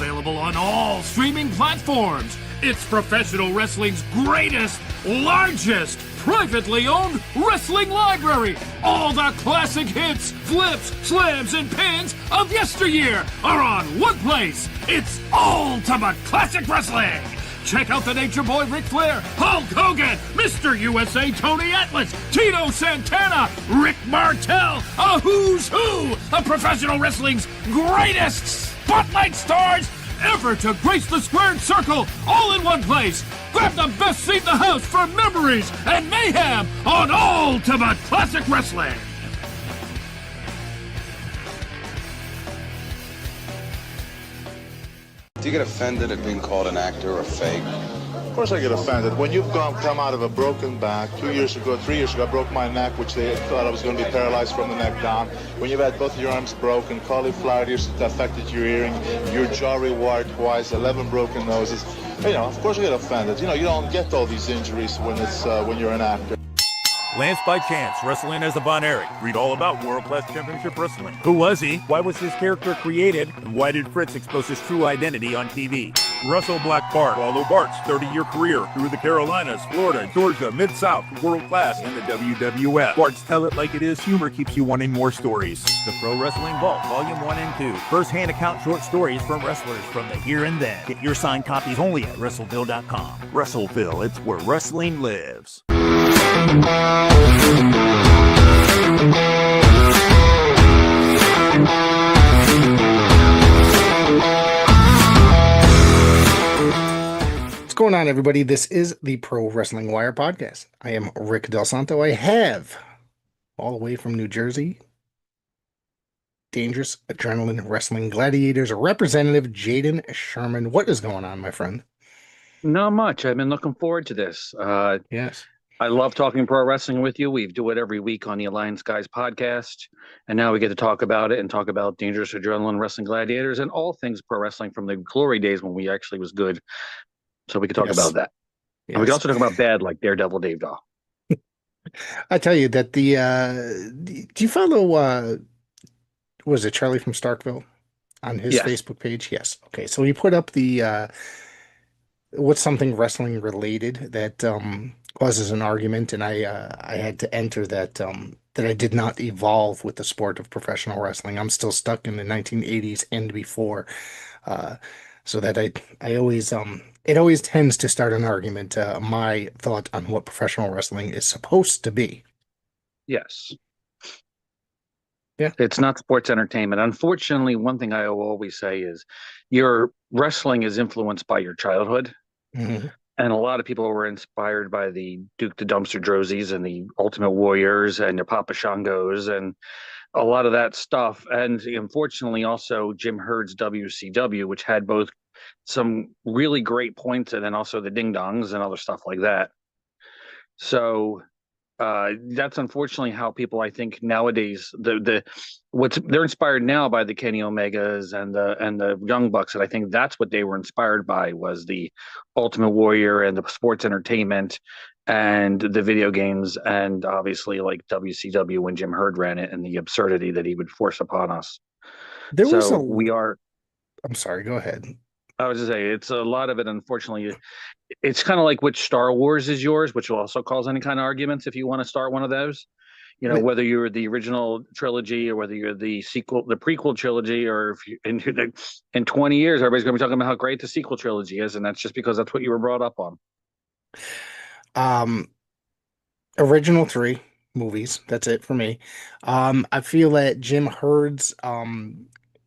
Available on all streaming platforms. It's professional wrestling's greatest, largest, privately owned wrestling library. All the classic hits, flips, slams, and pins of yesteryear are on one place. It's Ultimate Classic Wrestling. Check out the Nature Boy Ric Flair, Hulk Hogan, Mr. USA Tony Atlas, Tito Santana, Rick Martel, a who's who of professional wrestling's greatest spotlight stars ever to grace the squared circle, all in one place. Grab the best seat in the house for memories and mayhem on Ultimate Classic Wrestling. Do you get offended at being called an actor or fake? Of course I get offended. When you've come out of a broken back, 3 years ago, I broke my neck, which they thought I was going to be paralyzed from the neck down. When you've had both your arms broken, cauliflower ears that affected your hearing, your jaw rewired twice, 11 broken noses, of course I get offended. You don't get all these injuries when you're an actor. Lance by Chance, wrestling as the Von Erich. Read all about World Class Championship Wrestling. Who was he? Why was his character created? And why did Fritz expose his true identity on TV? Russell Black Bart. Follow Bart's 30-year career through the Carolinas, Florida, Georgia, Mid-South, World Class, and the WWF. Bart's Tell It Like It Is humor keeps you wanting more stories. The Pro Wrestling Vault, Volume 1 and 2. First-hand account short stories from wrestlers from the here and then. Get your signed copies only at WrestleVille.com. WrestleVille, it's where wrestling lives. What's going on, everybody? This is the Pro Wrestling Wire podcast. I am Rick Del Santo. I have, all the way from New Jersey, Dangerous Adrenaline Wrestling Gladiators representative Jaden Sherman. What is going on, my friend? Not much. I've been looking forward to this. Yes. I love talking pro wrestling with you. We do it every week on the Alliance Guys podcast. And now we get to talk about it and talk about Dangerous Adrenaline Wrestling Gladiators and all things pro wrestling from the glory days when we actually was good. So we can talk about that. Yes. And we can also talk about bad, like Daredevil Dave Dahl. I tell you that do you follow, was it Charlie from Starkville on his Facebook page? Yes. Okay. So he put up the, what's something wrestling related that, causes an argument, and I had to enter that that I did not evolve with the sport of professional wrestling. I'm still stuck in the 1980s and before, so that I always it always tends to start an argument. My thought on what professional wrestling is supposed to be. Yes. Yeah. It's not sports entertainment. Unfortunately, one thing I will always say is your wrestling is influenced by your childhood. Mm-hmm. And a lot of people were inspired by the Duke the Dumpster Drozies and the Ultimate Warriors and the Papa Shangos and a lot of that stuff. And unfortunately, also Jim Herd's WCW, which had both some really great points and then also the ding dongs and other stuff like that. So that's unfortunately how people, I think nowadays, they're inspired now by the Kenny Omegas and the Young Bucks, and I think that's what they were inspired by was the Ultimate Warrior and the sports entertainment and the video games, and obviously like WCW when Jim Herd ran it and the absurdity that he would force upon us. I'm sorry, go ahead. I was just saying, it's a lot of it, unfortunately. It's kind of like which Star Wars is yours, which will also cause any kind of arguments if you want to start one of those. Whether you're the original trilogy or whether you're the sequel, the prequel trilogy, or if you in 20 years, everybody's going to be talking about how great the sequel trilogy is, and that's just because that's what you were brought up on. Original 3 movies. That's it for me. I feel that Jim Herd's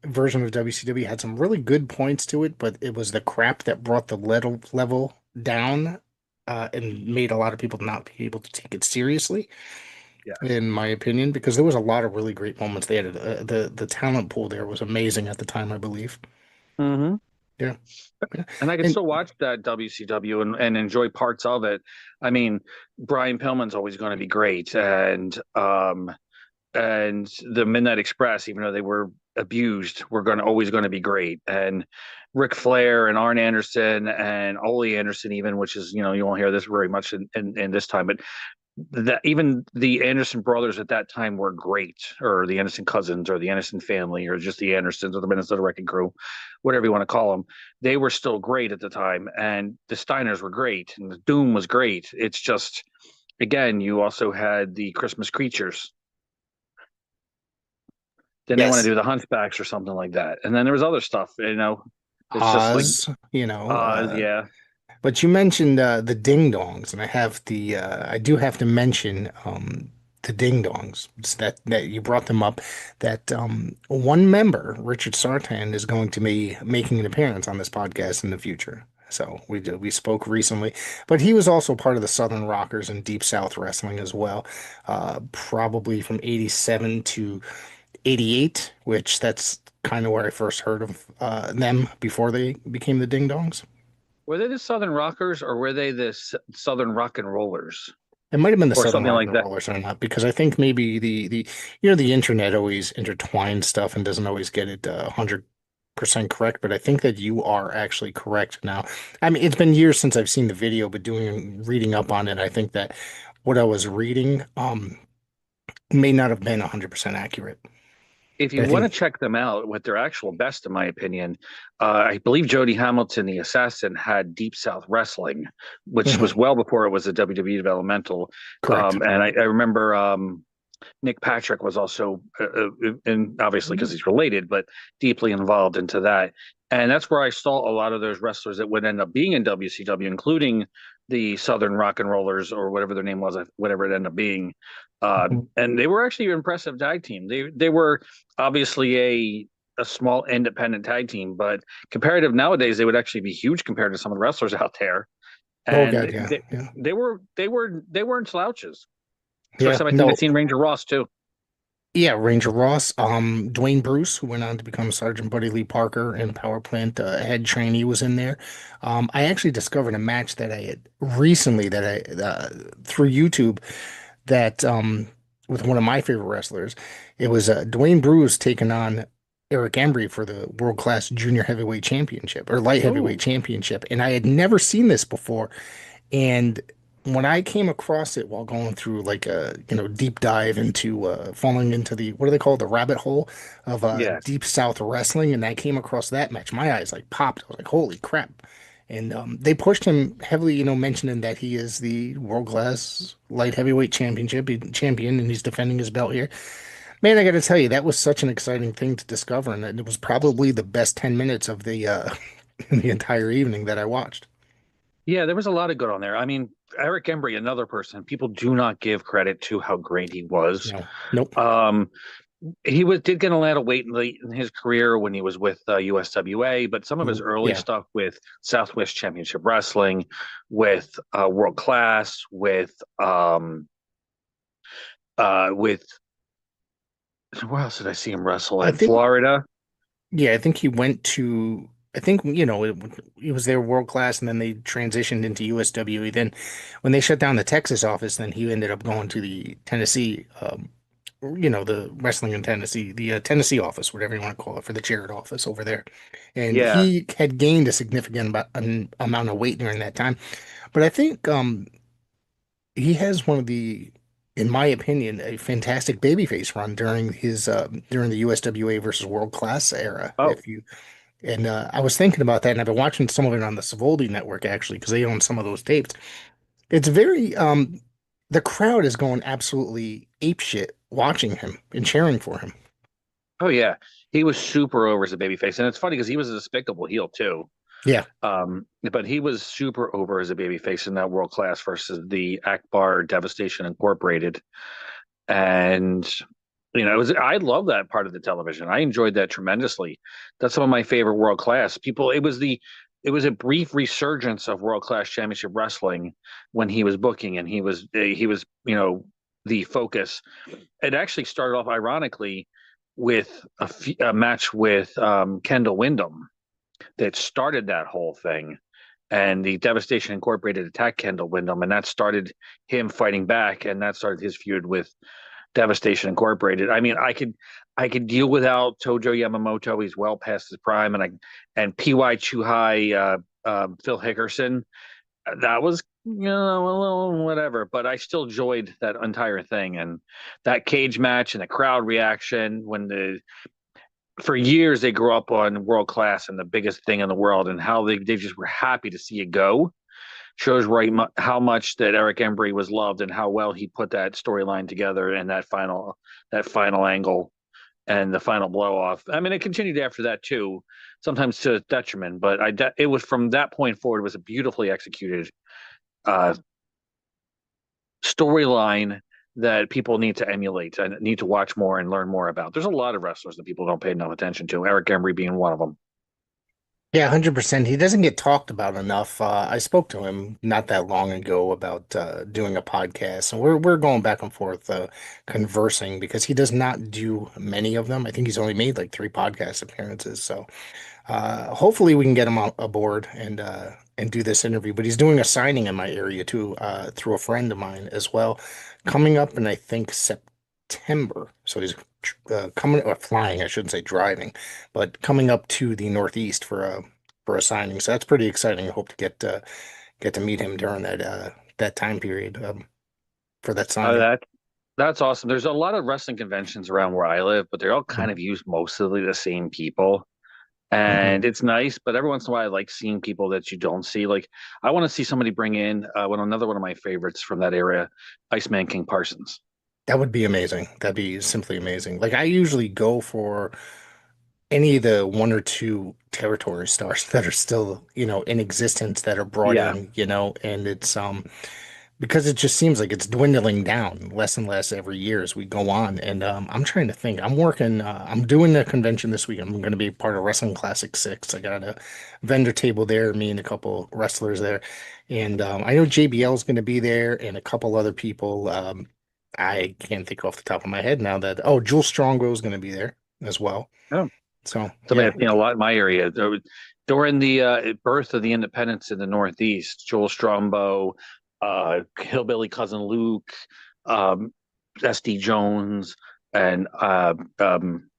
version of WCW had some really good points to it, but it was the crap that brought the level down and made a lot of people not be able to take it seriously. Yeah, in my opinion, because there was a lot of really great moments. They had the talent pool there was amazing at the time, I believe. Mm-hmm. Yeah. And I can still watch that WCW and enjoy parts of it. I mean, Brian Pillman's always going to be great, and the Midnight Express, even though they were abused, were always going to be great. And Ric Flair and Arn Anderson and Ole Anderson, even, which is, you won't hear this very much in this time, but that even the Anderson brothers at that time were great, or the Anderson cousins, or the Anderson family, or just the Andersons, or the Minnesota Wrecking Crew, whatever you want to call them. They were still great at the time, and the Steiners were great, and the Doom was great. It's just, again, you also had the Christmas creatures. Then they want to Yes. do the Hunchbacks or something like that, and then there was other stuff. It's just like, Oz, you know, yeah. but you mentioned the Ding Dongs, and I do have to mention the Ding Dongs. It's that you brought them up. That one member, Richard Sartan, is going to be making an appearance on this podcast in the future. So we spoke recently, but he was also part of the Southern Rockers and Deep South Wrestling as well, probably from '87 to '88, which that's kind of where I first heard of them before they became the Ding Dongs. Were they the Southern Rockers, or were they the Southern Rock and Rollers, It might have been the or Southern something Rock like and that? Rollers or not, because I think maybe the internet always intertwines stuff and doesn't always get it 100% correct. But I think that you are actually correct now. I mean, it's been years since I've seen the video, but reading up on it, I think that what I was reading may not have been 100% accurate. If But you I want to think, check them out with their actual best, in my opinion, I believe Jody Hamilton, the assassin, had Deep South Wrestling, which was mhm, well before it was a WWE developmental. correct. And I remember Nick Patrick was also, and obviously because he's related, but deeply involved into that. And that's where I saw a lot of those wrestlers that would end up being in WCW, including the Southern Rock and Rollers, or whatever their name was, whatever it ended up being. Mhm. And they were actually an impressive tag team. They were obviously a small independent tag team, but comparative nowadays, they would actually be huge compared to some of the wrestlers out there. Oh And God, yeah, yeah, they weren't slouches. First yeah. time I think I'd No, seen Ranger Ross too. yeah, Ranger Ross, Dwayne Bruce, who went on to become Sergeant Buddy Lee Parker and Power Plant head trainee, was in there. I actually discovered a match that I had recently that I through YouTube that with one of my favorite wrestlers. It was Dwayne Bruce taking on Eric Embry for the World Class Junior Heavyweight Championship or Light Heavyweight Oh, Championship, and I had never seen this before. And when I came across it while going through like a deep dive into falling into the what do they call it, the rabbit hole of yes. Deep South Wrestling, and I came across that match, my eyes like popped. I was like, holy crap. And they pushed him heavily, mentioning that he is the world class light heavyweight champion, and he's defending his belt here. Man, I got to tell you, that was such an exciting thing to discover, and it was probably the best 10 minutes of the the entire evening that I watched. Yeah, there was a lot of good on there. I mean, Eric Embry, another person, people do not give credit to how great he was. No, nope. Um, he did get a lot of weight late in his career when he was with USWA, but some of his early Yeah. stuff with Southwest Championship Wrestling, with World Class, with where else did I see him wrestle I in think, Florida? yeah, I think he went to, I think, he was there world class and then they transitioned into USWE. Then when they shut down the Texas office, then he ended up going to the Tennessee, the wrestling in Tennessee, the Tennessee office, whatever you want to call it, for the Jarrett office over there. And Yeah. he had gained a significant amount of weight during that time. But I think he has one of in my opinion, a fantastic babyface run during the USWA versus World Class era. Oh, If you and I was thinking about that, and I've been watching some of it on the Savoldi network actually, because they own some of those tapes. It's very the crowd is going absolutely apeshit watching him and cheering for him. oh yeah. He was super over as a babyface, and it's funny because he was a despicable heel too. Yeah. But he was super over as a babyface in that World Class versus the Akbar Devastation Incorporated. And I love that part of the television. I enjoyed that tremendously. That's some of my favorite World Class people. It was a brief resurgence of World Class Championship Wrestling when he was booking, and he was the focus. It actually started off ironically with a match with Kendall Windham that started that whole thing. And the Devastation Incorporated attacked Kendall Windham, and that started him fighting back, and that started his feud with Devastation Incorporated. I mean, I could deal without Tojo Yamamoto. He's well past his prime, and PY Chuhai, Phil Hickerson. That was a little whatever, but I still enjoyed that entire thing and that cage match and the crowd reaction when for years they grew up on world class and the biggest thing in the world and how they just were happy to see it go shows how much that Eric Embry was loved and how well he put that storyline together and that final angle and the final blow off. I mean, it continued after that too, sometimes to detriment, but it was from that point forward, it was a beautifully executed uh, storyline that people need to emulate and need to watch more and learn more about. There's a lot of wrestlers that people don't pay enough attention to. Eric Embry being one of them. Yeah, 100%. He doesn't get talked about enough. I spoke to him not that long ago about doing a podcast, and we're going back and forth conversing because he does not do many of them. I think he's only made like 3 podcast appearances. So hopefully we can get him aboard and do this interview. But he's doing a signing in my area too, through a friend of mine as well, coming up in I think September. So he's coming or flying, I shouldn't say driving, but coming up to the Northeast for a signing. So that's pretty exciting. I hope to get to meet him during that time period for that Uh, signing. that that's awesome. There's a lot of wrestling conventions around where I live, but they're all kind Mhm. of use mostly the same people. Mhm. And it's nice, but every once in a while I like seeing people that you don't see. Like I want to see somebody bring in another one of my favorites from that area, Iceman King Parsons. That would be amazing. That'd be simply amazing. Like I usually go for any of the 1 or 2 territory stars that are still, in existence that are brought Yeah. in, and it's because it just seems like it's dwindling down less and less every year as we go on. And I'm trying to think. I'm doing a convention this week. I'm going to be part of Wrestling Classic 6. I got a vendor table there, me and a couple wrestlers there. And I know JBL is going to be there and a couple other people. I can't think off the top of my head now Jules Strongbow is going to be there as well. Oh, So somebody yeah. I've seen a lot in my area. During the birth of the independence in the Northeast, Joel Strombo, Hillbilly Cousin Luke, um, SD Jones, and Iron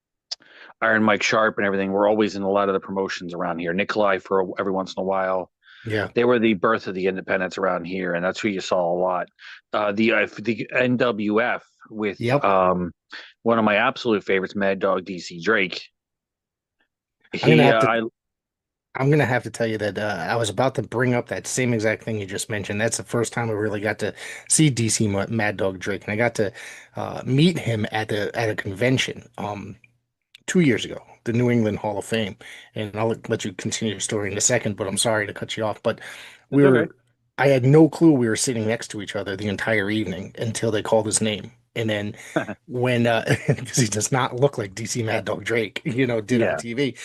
Mike Sharp and everything were always in a lot of the promotions around here. Nikolai for every once in a while. Yeah. They were the birth of the independents around here, and that's who you saw a lot. The NWF with Yep. one of my absolute favorites, Mad Dog DC Drake. I'm gonna He have to I I'm gonna have to tell you that I was about to bring up that same exact thing you just mentioned. That's the first time I really got to see DC Mad Dog Drake, and I got to meet him at a convention 2 years ago, the New England Hall of Fame. And I'll let you continue your story in a second, but I'm sorry to cut you off. But we It's okay. were, I had no clue we were sitting next to each other the entire evening until they called his name. And then when, because he does not look like DC Mad Dog Drake, did on Yeah. TV.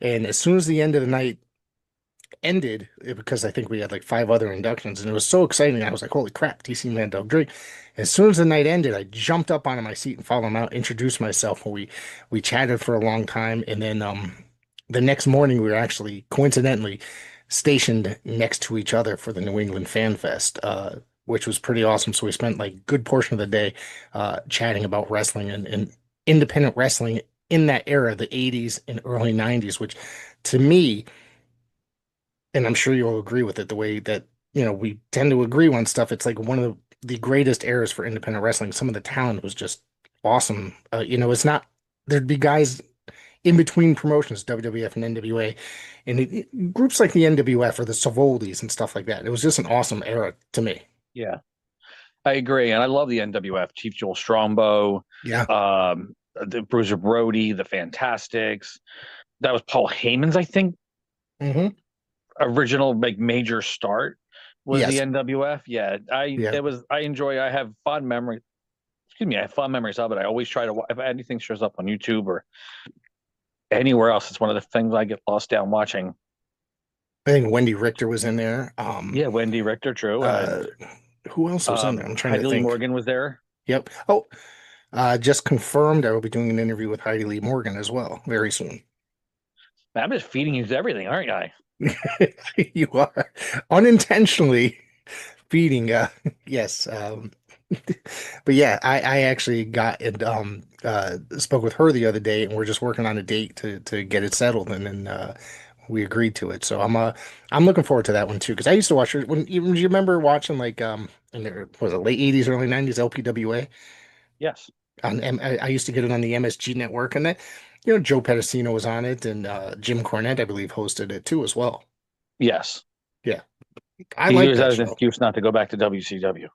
And as soon as the end of the night ended, because I think we had like 5 other inductions, and it was so exciting. I was like, "Holy crap, DC Man Dog Drake!" As soon as the night ended, I jumped up onto my seat and followed him out, introduced myself, and we chatted for a long time. And then the next morning, we were actually coincidentally stationed next to each other for the New England Fan Fest, which was pretty awesome. So we spent like a good portion of the day chatting about wrestling and independent wrestling in that era, the 80s and early 90s, which to me, and I'm sure you'll agree with it, the way that, we tend to agree on stuff. It's like one of the greatest eras for independent wrestling. Some of the talent was just awesome. It's not, there'd be guys in between promotions, WWF and NWA, and groups like the NWF or the Savoldis and stuff like that. It was just an awesome era to me. Yeah. I agree, and I love the NWF. Chief Joel Strongbow, Yeah. the Bruiser Brody, the Fantastics. That was Paul Heyman's, I think, Hmm. original like major start was the Yes. NWF. Yeah, Yeah. I enjoy. I have fond memory. Excuse me, I have fond memories of it. I always try to if anything shows up on YouTube or anywhere else, it's one of the things I get lost down watching. I think Wendy Richter was in there. Yeah, Wendy Richter, true. Uh, who else was in there? I'm trying to Heidi Lee think. Morgan was there. Yep. Oh, just confirmed I will be doing an interview with Heidi Lee Morgan as well very soon. Man, I'm just feeding you everything, aren't I? You are unintentionally feeding. Yes. But yeah, I actually got and spoke with her the other day, and we're just working on a date to get it settled. And then we agreed to it. So I'm looking forward to that one too because I used to watch it when you remember watching like in the was it late 80s, early 90s LPWA Yes. on I used to get it on the MSG network and that Joe Pedicino was on it and Jim Cornette I believe hosted it too as well. Yes. Yeah, I He like used that that as an show. excuse not to go back to WCW.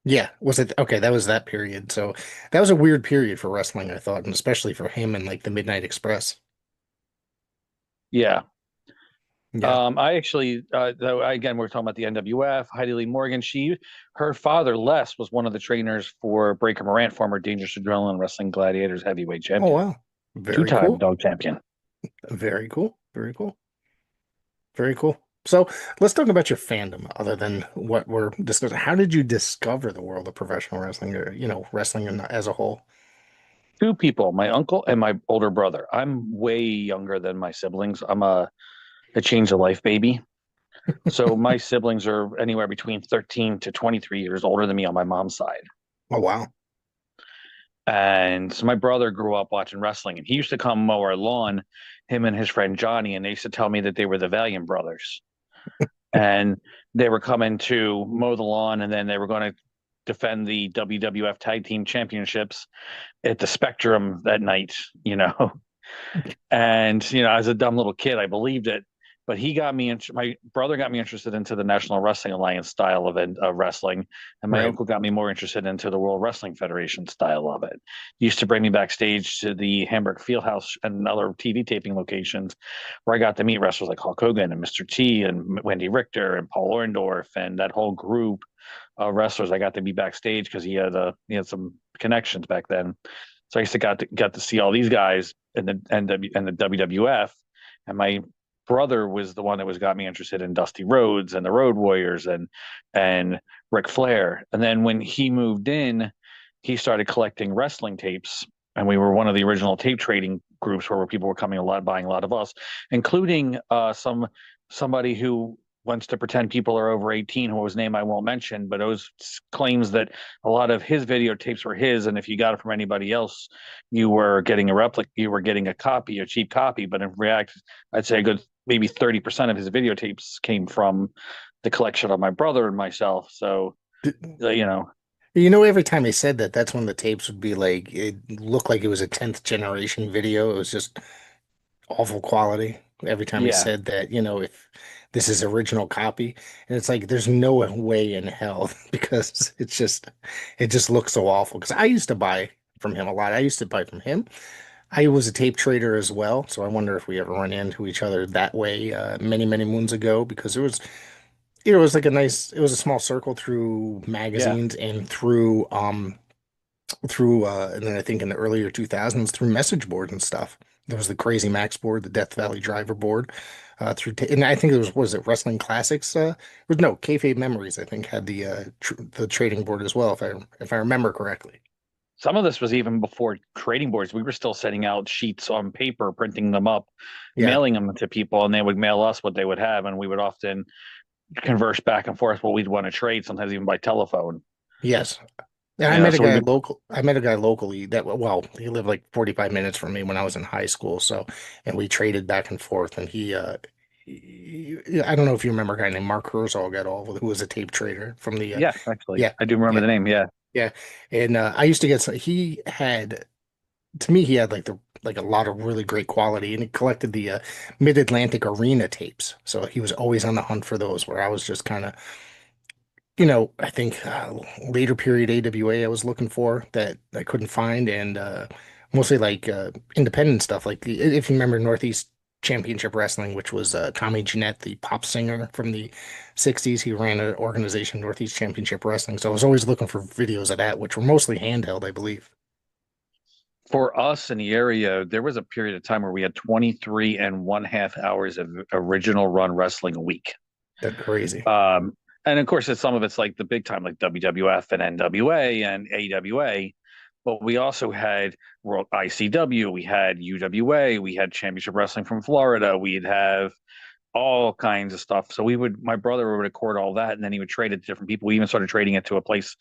Yeah, was it okay? That was that period. So that was a weird period for wrestling, I thought, and especially for him and like the Midnight Express. Yeah. Yeah. I actually, though, again, we're talking about the NWF. Heidi Lee Morgan. Her father Les was one of the trainers for Breaker Morant, former Dangerous Adrenaline Wrestling Gladiators heavyweight Oh champion, wow. Very two-time cool. dog champion. Very cool. Very cool. Very cool. So let's talk about your fandom, other than what we're discussing. How did you discover the world of professional wrestling, or wrestling as a whole? Two people, my uncle and my older brother. I'm way younger than my siblings. I'm a change of life baby. So my siblings are anywhere between 13 to 23 years older than me on my mom's side. Oh wow. And so my brother grew up watching wrestling, and he used to come mow our lawn, him and his friend Johnny, and they used to tell me that they were the Valiant brothers. And they were coming to mow the lawn, and then they were going to defend the WWF Tag Team Championships at the Spectrum that night, you know. And as a dumb little kid, I believed it. But my brother got me interested into the National Wrestling Alliance style of wrestling, and my Right. uncle got me more interested into the World Wrestling Federation style of it. He used to bring me backstage to the Hamburg Fieldhouse and other TV taping locations, where I got to meet wrestlers like Hulk Hogan and Mr. T and Wendy Richter and Paul Orndorff and that whole group of wrestlers. I got to be backstage because he had some connections back then. So I used to got to see all these guys in the WWF, and my brother was the one that got me interested in Dusty Rhodes and the Road Warriors and Ric Flair. And then when he moved in, he started collecting wrestling tapes, and we were one of the original tape trading groups where people were coming a lot, buying a lot of us, including somebody who wants to pretend people are over 18, whose name I won't mention, but it claims that a lot of his videotapes were his, and if you got it from anybody else, you were getting a replica, you were getting a copy, a cheap copy. But in reality, I'd say a good maybe 30% of his videotapes came from the collection of my brother and myself. So, Every time he said that, that's when the tapes would be like, it looked like it was a 10th generation video. It was just awful quality. Every time he yeah, said that, if this is original copy, and it's like there's no way in hell because it just looks so awful. Because I used to buy from him a lot. I used to buy from him. I was a tape trader as well, so I wonder if we ever run into each other that way many, many moons ago because it was like it was a small circle through yeah. magazines and and then I think in the earlier 2000s through message boards and stuff. There was the Crazy Max board, the Death Valley Driver board, and I think it was it Wrestling Classics? Or no, Kayfabe Memories. I think had the trading board as well, if I remember correctly. Some of this was even before trading boards. We were still sending out sheets on paper, printing them up, Yeah. mailing them to people, and they would mail us what they would have, and we would often converse back and forth what we'd want to trade, sometimes even by telephone. Yes. And So we would, I met a guy locally well, he lived like 45 minutes from me when I was in high school. So, and we traded back and forth. And I don't know if you remember a guy named Mark Herzog at all, who was a tape trader from yeah, actually, yeah, I do remember yeah, the name. Yeah, yeah. And I used to get to me, he had like a lot of really great quality and he collected the Mid-Atlantic Arena tapes. So he was always on the hunt for those where I was just kind of I think later period AWA I was looking for that I couldn't find, and mostly like independent stuff. Like if you remember Northeast Championship Wrestling, which was Tommy Jeanette, the pop singer from the '60s, he ran an organization, Northeast Championship Wrestling. So I was always looking for videos of that, which were mostly handheld, I believe. for us in the area, there was a period of time where we had 23 and one half hours of original run wrestling a week. That's crazy. And of course, some of it's like the big time, like WWF and NWA and AWA. But we also had World ICW, we had UWA, we had Championship Wrestling from Florida, we'd have all kinds of stuff. So my brother would record all that, and then he would trade it to different people. We even started trading it to a place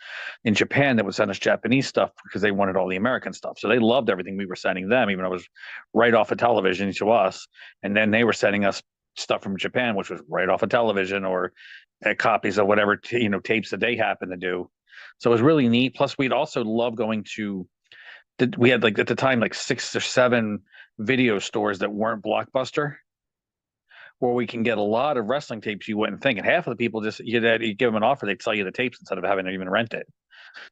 in Japan that would send us Japanese stuff because they wanted all the American stuff. So they loved everything we were sending them, even though it was right off of television to us. And then they were sending us stuff from Japan, which was right off of television or copies of whatever tapes that they happen to do. So it was really neat. Plus, we'd also love going to. We had like at the time like 6 or 7 video stores that weren't Blockbuster, where we can get a lot of wrestling tapes you wouldn't think. And half of the people just you give them an offer, they'd sell you the tapes instead of having to even rent it.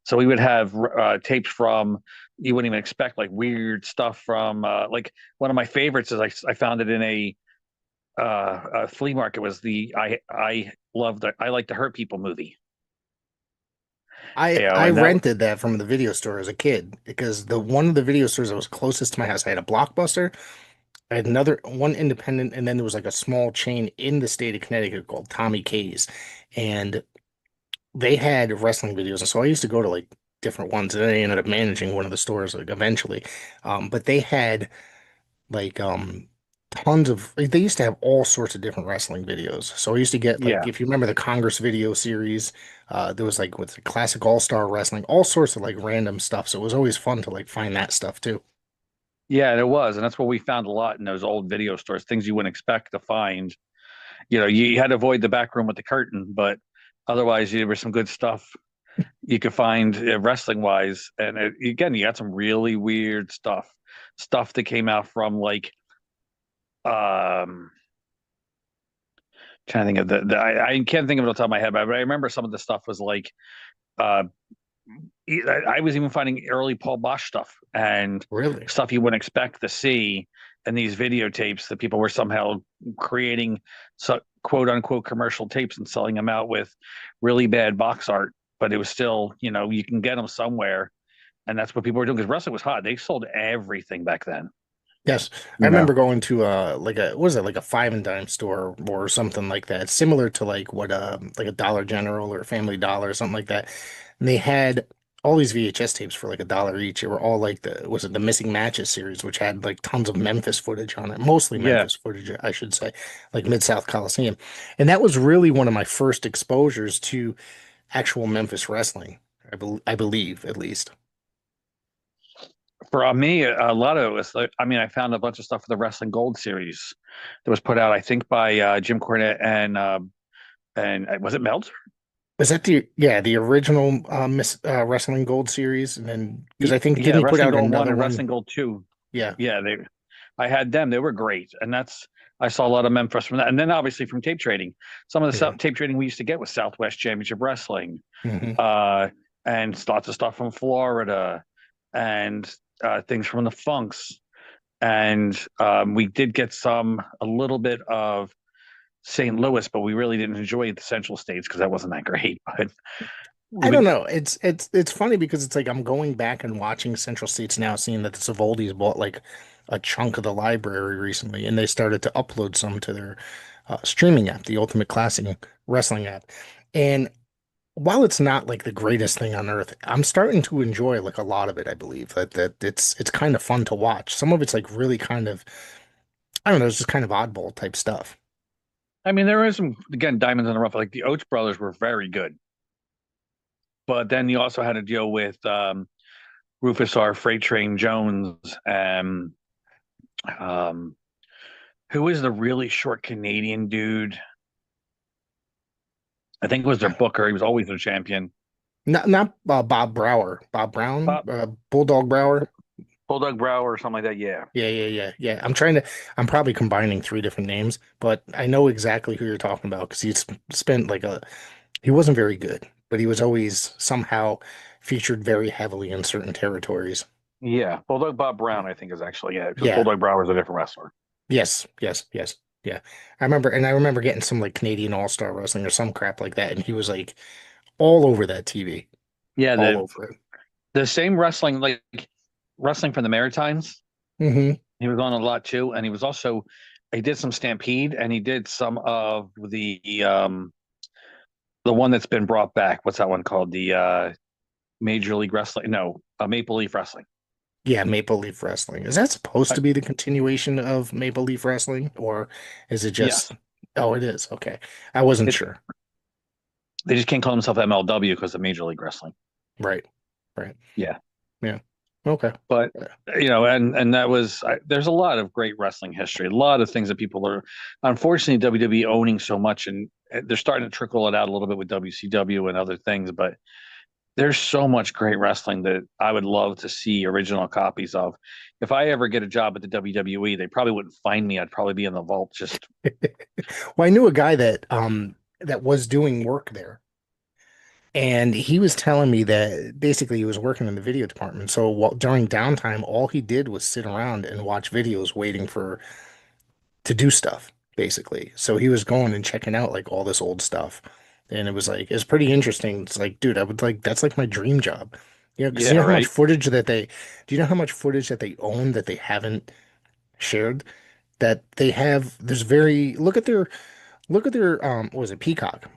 So we would have tapes from you wouldn't even expect, like weird stuff from like one of my favorites is I found it in a flea market, was the I Like to Hurt People movie. I And that rented that from the video store as a kid because the one of the video stores that was closest to my house, I had a Blockbuster, I had another one independent, and then there was like a small chain in the state of Connecticut called Tommy K's, and they had wrestling videos, and so I used to go to like different ones, and then I ended up managing one of the stores like eventually. But they had like tons of like, they used to have all sorts of different wrestling videos. So I used to get like yeah if you remember the Congress video series, there was like with classic all-star wrestling, all sorts of like random stuff. So it was always fun to like find that stuff too. yeah, and it was, and that's what we found a lot in those old video stores, things you wouldn't expect to find. You had to avoid the back room with the curtain, but otherwise there was some good stuff you could find wrestling wise. And again, you got some really weird stuff that came out from like trying to think of I can't think of it off the top of my head, but I remember some of the stuff was like uh I was even finding early Paul Bosch stuff and Really? stuff you wouldn't expect to see in these videotapes that people were somehow creating, so quote unquote commercial tapes and selling them out with really bad box art. But it was still, you can get them somewhere, and that's what people were doing because wrestling was hot. They sold everything back then. Yes. I You know. remember going to like a what was it like a five and dime store or something like that, similar to like what like a Dollar General or Family Dollar or something like that. And they had all these VHS tapes for like $1 each. They were all like the was it the Missing Matches series, which had like tons of Memphis footage on it, mostly Yeah. Memphis footage, I should say, like Mid-South Coliseum. And that was really one of my first exposures to actual Memphis wrestling. I believe at least. For me, a lot of it was like, I mean, I found a bunch of stuff for the Wrestling Gold series that was put out, I think, by Jim Cornette and was it Meltzer? Was that the original Miss Wrestling Gold series? And then because I think didn't Yeah, he put Wrestling out Gold 1 another and one? Wrestling Gold 2. Yeah. Yeah, I had them. They were great, and I saw a lot of Memphis from that, and then obviously from tape trading. Some of the Yeah. tape trading we used to get was Southwest Championship Wrestling, Hmm. uh, and lots of stuff from Florida, and things from the Funks, and we did get a little bit of St. Louis, but we really didn't enjoy the Central States because that wasn't that great. But I don't we, know. It's funny because it's like I'm going back and watching Central States now, seeing that the Savoldi's bought like a chunk of the library recently, and they started to upload some to their streaming app, the Ultimate Classic Wrestling app. And while it's not like the greatest thing on earth, I'm starting to enjoy like a lot of it, I believe. That it's kind of fun to watch. Some of it's like really kind of I don't know, it's just kind of oddball type stuff. I mean, there is some again diamonds in the rough. Like the Oates brothers were very good, but then you also had to deal with Rufus R. Freight Train Jones, um, who is the really short Canadian dude. I think it was their booker. He was always their champion. Not Bob Brower, Bob Brown, Bob, Bulldog Brower. Bulldog Brower or something like that. Yeah. Yeah. I'm probably combining three different names, but I know exactly who you're talking about because he's spent he wasn't very good, but he was always somehow featured very heavily in certain territories. Yeah. Bulldog Bob Brown, I think, is actually, yeah, because Yeah. Bulldog Brower is a different wrestler. Yes. Yeah. I remember getting some like Canadian All-Star Wrestling or some crap like that, and he was like all over that TV, Yeah. all The, over it. the same wrestling, like wrestling from the Maritimes, Hmm. he was on a lot too. And he did some Stampede and he did some of the one that's been brought back. What's that one called? The Major League Wrestling? No, Maple Leaf Wrestling. Yeah, Maple Leaf Wrestling. Is that supposed Uh, to be the continuation of Maple Leaf Wrestling, or is it yes. just? Oh, it is. Okay. I wasn't It, sure. they just can't call themselves MLW because of Major League Wrestling. Right. Right. Yeah. Yeah. Okay. But and that was there's a lot of great wrestling history, a lot of things that people are unfortunately WWE owning so much, and they're starting to trickle it out a little bit with WCW and other things, but there's so much great wrestling that I would love to see original copies of. If I ever get a job at the WWE, they probably wouldn't find me. I'd probably be in the vault just Well, I knew a guy that was doing work there. And he was telling me that basically he was working in the video department. So during downtime, all he did was sit around and watch videos waiting for to do stuff, basically. So he was going and checking out like all this old stuff. And it was like, it's pretty interesting. It's like, dude, I would like, that's like my dream job. You know, because you yeah, know how much right. footage that do you know how much footage that they own that they haven't shared? That they have, look at their, what was it, Peacock?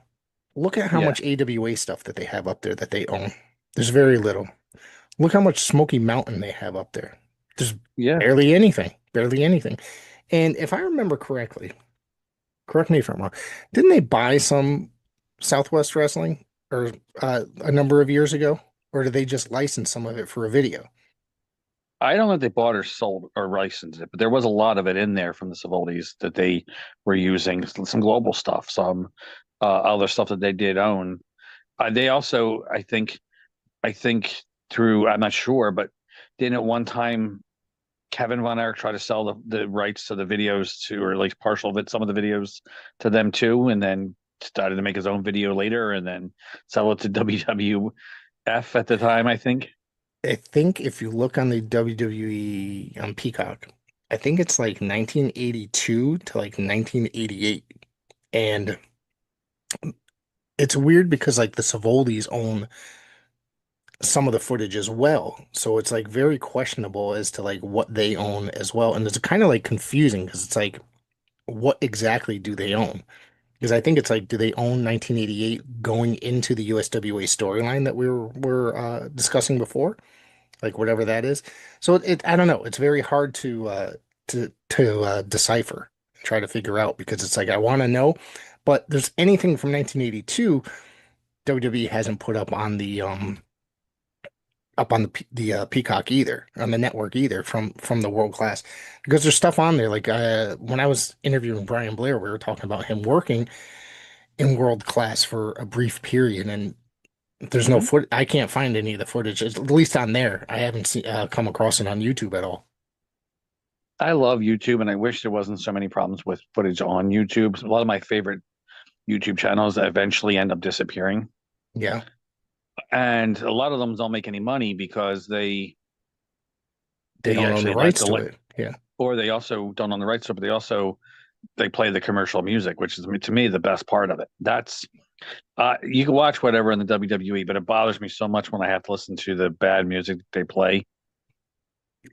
Look at how Yeah, much AWA stuff that they have up there that they own. There's very little. Look how much Smoky Mountain they have up there. There's yeah. barely anything, barely anything. And if I remember correctly, correct me if I'm wrong, didn't they buy some Southwest Wrestling or a number of years ago? Or did they just license some of it for a video? I don't know if they bought or sold or licensed it, but there was a lot of it in there from the civilities that they were using, some global stuff, some other stuff that they did own. They also, I think through, I'm not sure, but didn't at one time Kevin Von Erich try to sell the rights to the videos to, or at least partial of it, some of the videos to them too, and then started to make his own video later and then sell it to WWF at the time, I think. I think if you look on the WWE on Peacock, I think it's like 1982 to like 1988. And it's weird because like the Savoldis own some of the footage as well. So it's like very questionable as to like what they own as well. And it's kind of like confusing because it's like, what exactly do they own? Because I think it's like, do they own 1988 going into the USWA storyline that we were discussing before? Like whatever that is. So I don't know. It's very hard to decipher, try to figure out because it's like I want to know, but there's anything from 1982 WWE hasn't put up on the Peacock either, on the network either from the world class because there's stuff on there like when I was interviewing Brian Blair, we were talking about him working in world class for a brief period, and there's no Mhm. foot. I can't find any of the footage, at least on there. I haven't seen come across it on YouTube at all. I love YouTube, and I wish there wasn't so many problems with footage on YouTube. A lot of my favorite YouTube channels eventually end up disappearing, Yeah, and a lot of them don't make any money because they they don't own the actually let rights the to it. Yeah, or they also don't own the rights to it, but they play the commercial music, which is to me the best part of it. That's you can watch whatever in the WWE, but it bothers me so much when I have to listen to the bad music they play.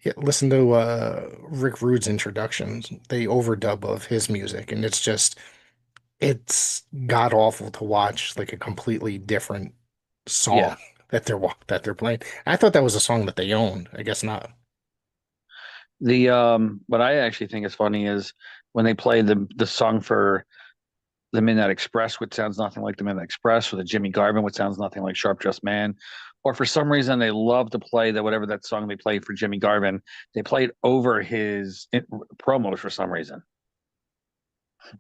yeah. Listen to Rick Rude's introductions. They overdub of his music, and it's god awful to watch like a completely different song Yeah. that they're playing. I thought that was a song that they owned. I guess not. The what I actually think is funny is when they play the song for the Midnight Express, which sounds nothing like the Midnight Express, or the Jimmy Garvin, which sounds nothing like Sharp Dressed Man, or for some reason they love to play that whatever that song they played for Jimmy Garvin, they played over his promos for some reason.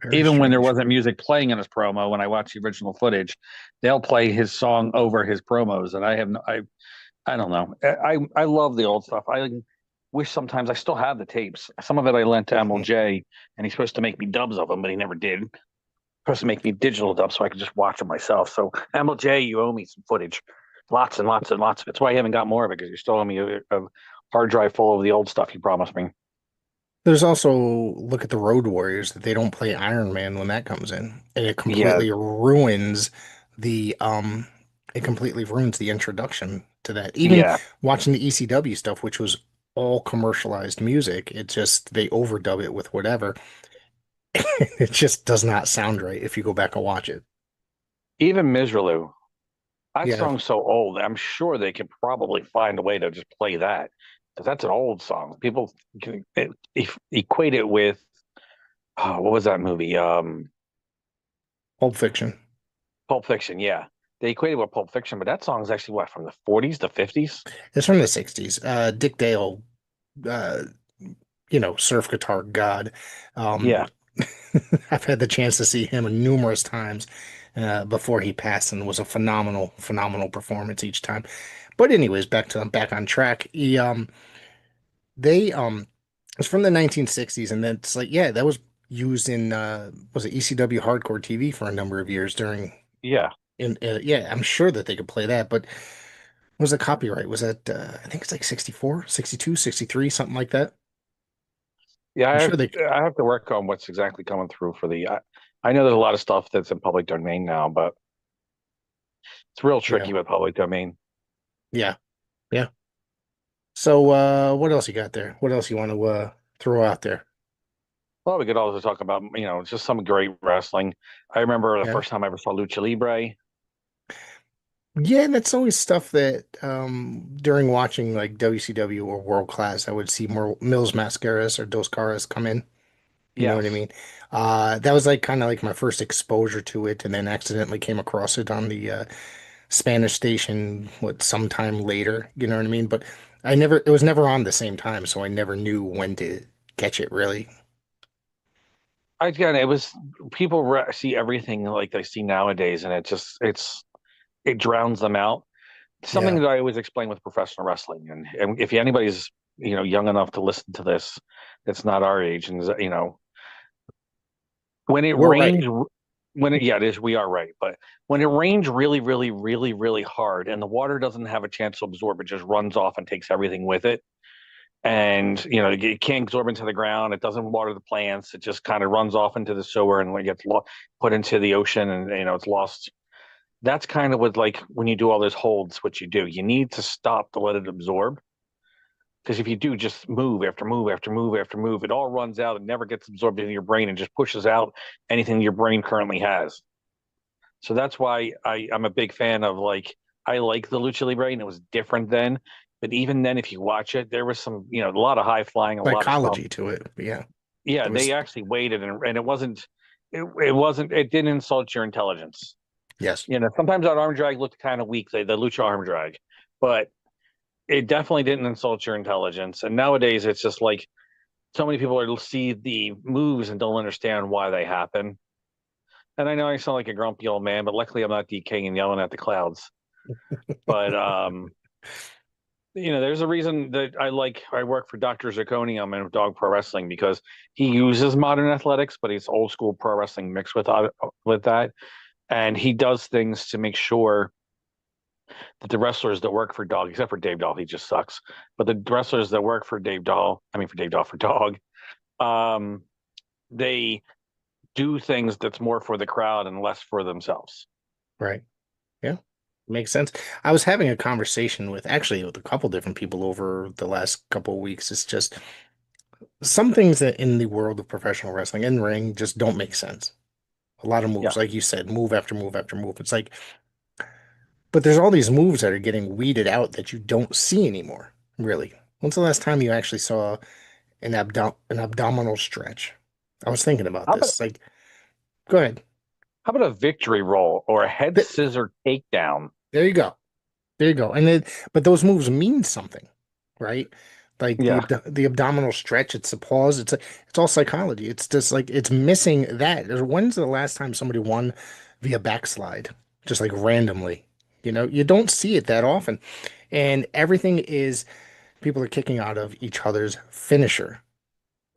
Very Even when there strange. wasn't music playing in his promo, when I watch the original footage, they'll play his song over his promos, and I don't know. I love the old stuff. I wish sometimes I still have the tapes. Some of it I lent to MLJ, and he's supposed to make me dubs of them, but he never did. Supposed to make me digital dubs so I could just watch them myself. So MLJ, you owe me some footage, lots and lots and lots of it. That's why I haven't got more of it because you still owe me a hard drive full of the old stuff you promised me. There's also look at the Road Warriors that they don't play Iron Man when that comes in, and Yeah, the it completely ruins the introduction to that. Even yeah. watching the ECW stuff, which was all commercialized music, it just they overdub it with whatever. It just does not sound right if you go back and watch it. Even Misrulu, that Yeah, song's so old. I'm sure they could probably find a way to just play that because that's an old song. People can equate it with what was that movie? Pulp Fiction. Pulp Fiction. Yeah, they equated with Pulp Fiction, but that song is actually what, from the 40s to 50s? It's from the 60s. Dick Dale, uh, surf guitar god. Yeah. Um, I've had the chance to see him numerous times before he passed, and it was a phenomenal, phenomenal performance each time. But anyways, back on track. They it's from the 1960s, and then it's like, yeah, that was used in was it ECW Hardcore TV for a number of years during Yeah. in yeah, I'm sure that they could play that, but what was the copyright? Was that I think it's like 64, 62, 63, something like that. Yeah, I'm sure they I have to work on what's exactly coming through for I know there's a lot of stuff that's in public domain now, but it's real yeah, tricky with public domain. yeah, yeah. So what else you got there? What else you want to throw out there? Well, we could also talk about, just some great wrestling. I remember the Yeah. first time I ever saw Lucha Libre. Yeah, that's always stuff that during watching like WCW or World Class, I would see more Mills Mascaras or Dos Caras come in. You know what I Yes. mean? That was like kind of like my first exposure to it, and then accidentally came across it on the Spanish station sometime later. You know what I mean? But it was never on the same time, so I never knew when to catch it really. Again, it was people see everything like they see nowadays, and it drowns them out. Something Yeah. that I always explain with professional wrestling, and if anybody's young enough to listen to this, that's not our age, and when it We're rains, right. yeah, it is, we are right, but when it rains really, really, really, really hard, and the water doesn't have a chance to absorb, it just runs off and takes everything with it. And it can't absorb into the ground. It doesn't water the plants. It just kind of runs off into the sewer and gets put into the ocean, and it's lost. That's kind of what, like, when you do all those holds, what you do. You need to stop to let it absorb, because if you do just move after move after move after move, it all runs out and never gets absorbed into your brain and just pushes out anything your brain currently has. So that's why I'm a big fan of, like, I like the Lucha Libre, and it was different then. But even then, if you watch it, there was some, a lot of high flying, a lot of stuff. Psychology to it. But yeah. Yeah, There they was actually waited, and it didn't insult your intelligence. yes. Sometimes that arm drag looked kind of weak, the Lucha arm drag, but it definitely didn't insult your intelligence. And nowadays, it's just like so many people see the moves and don't understand why they happen. And I know I sound like a grumpy old man, but luckily I'm not DKing and yelling at the clouds. But there's a reason that I work for Dr. Zirconium and Dog Pro Wrestling, because he uses modern athletics, but he's old school pro wrestling mixed with that. And he does things to make sure that the wrestlers that work for Dog, except for Dave Dahl, he just sucks. But the wrestlers that work for Dave Dahl, for Dog, um, they do things that's more for the crowd and less for themselves. Right. Yeah. Makes sense. I was having a conversation with a couple different people over the last couple of weeks. It's just some things that in the world of professional wrestling in ring just don't make sense. A lot of Yeah. moves, like you said, move after move after move. It's like, but there's all these moves that are getting weeded out that you don't see anymore, really. When's the last time you actually saw an abdominal stretch? I was thinking about How about this. Like, go ahead. how about a victory roll or a head Th- scissor takedown? There you go. There you go. But those moves mean something, right? Like Yeah. the abdominal stretch, it's a pause. It's all psychology. It's just like it's missing that. When's the last time somebody won via backslide, just like randomly? You don't see it that often, and everything is people are kicking out of each other's finisher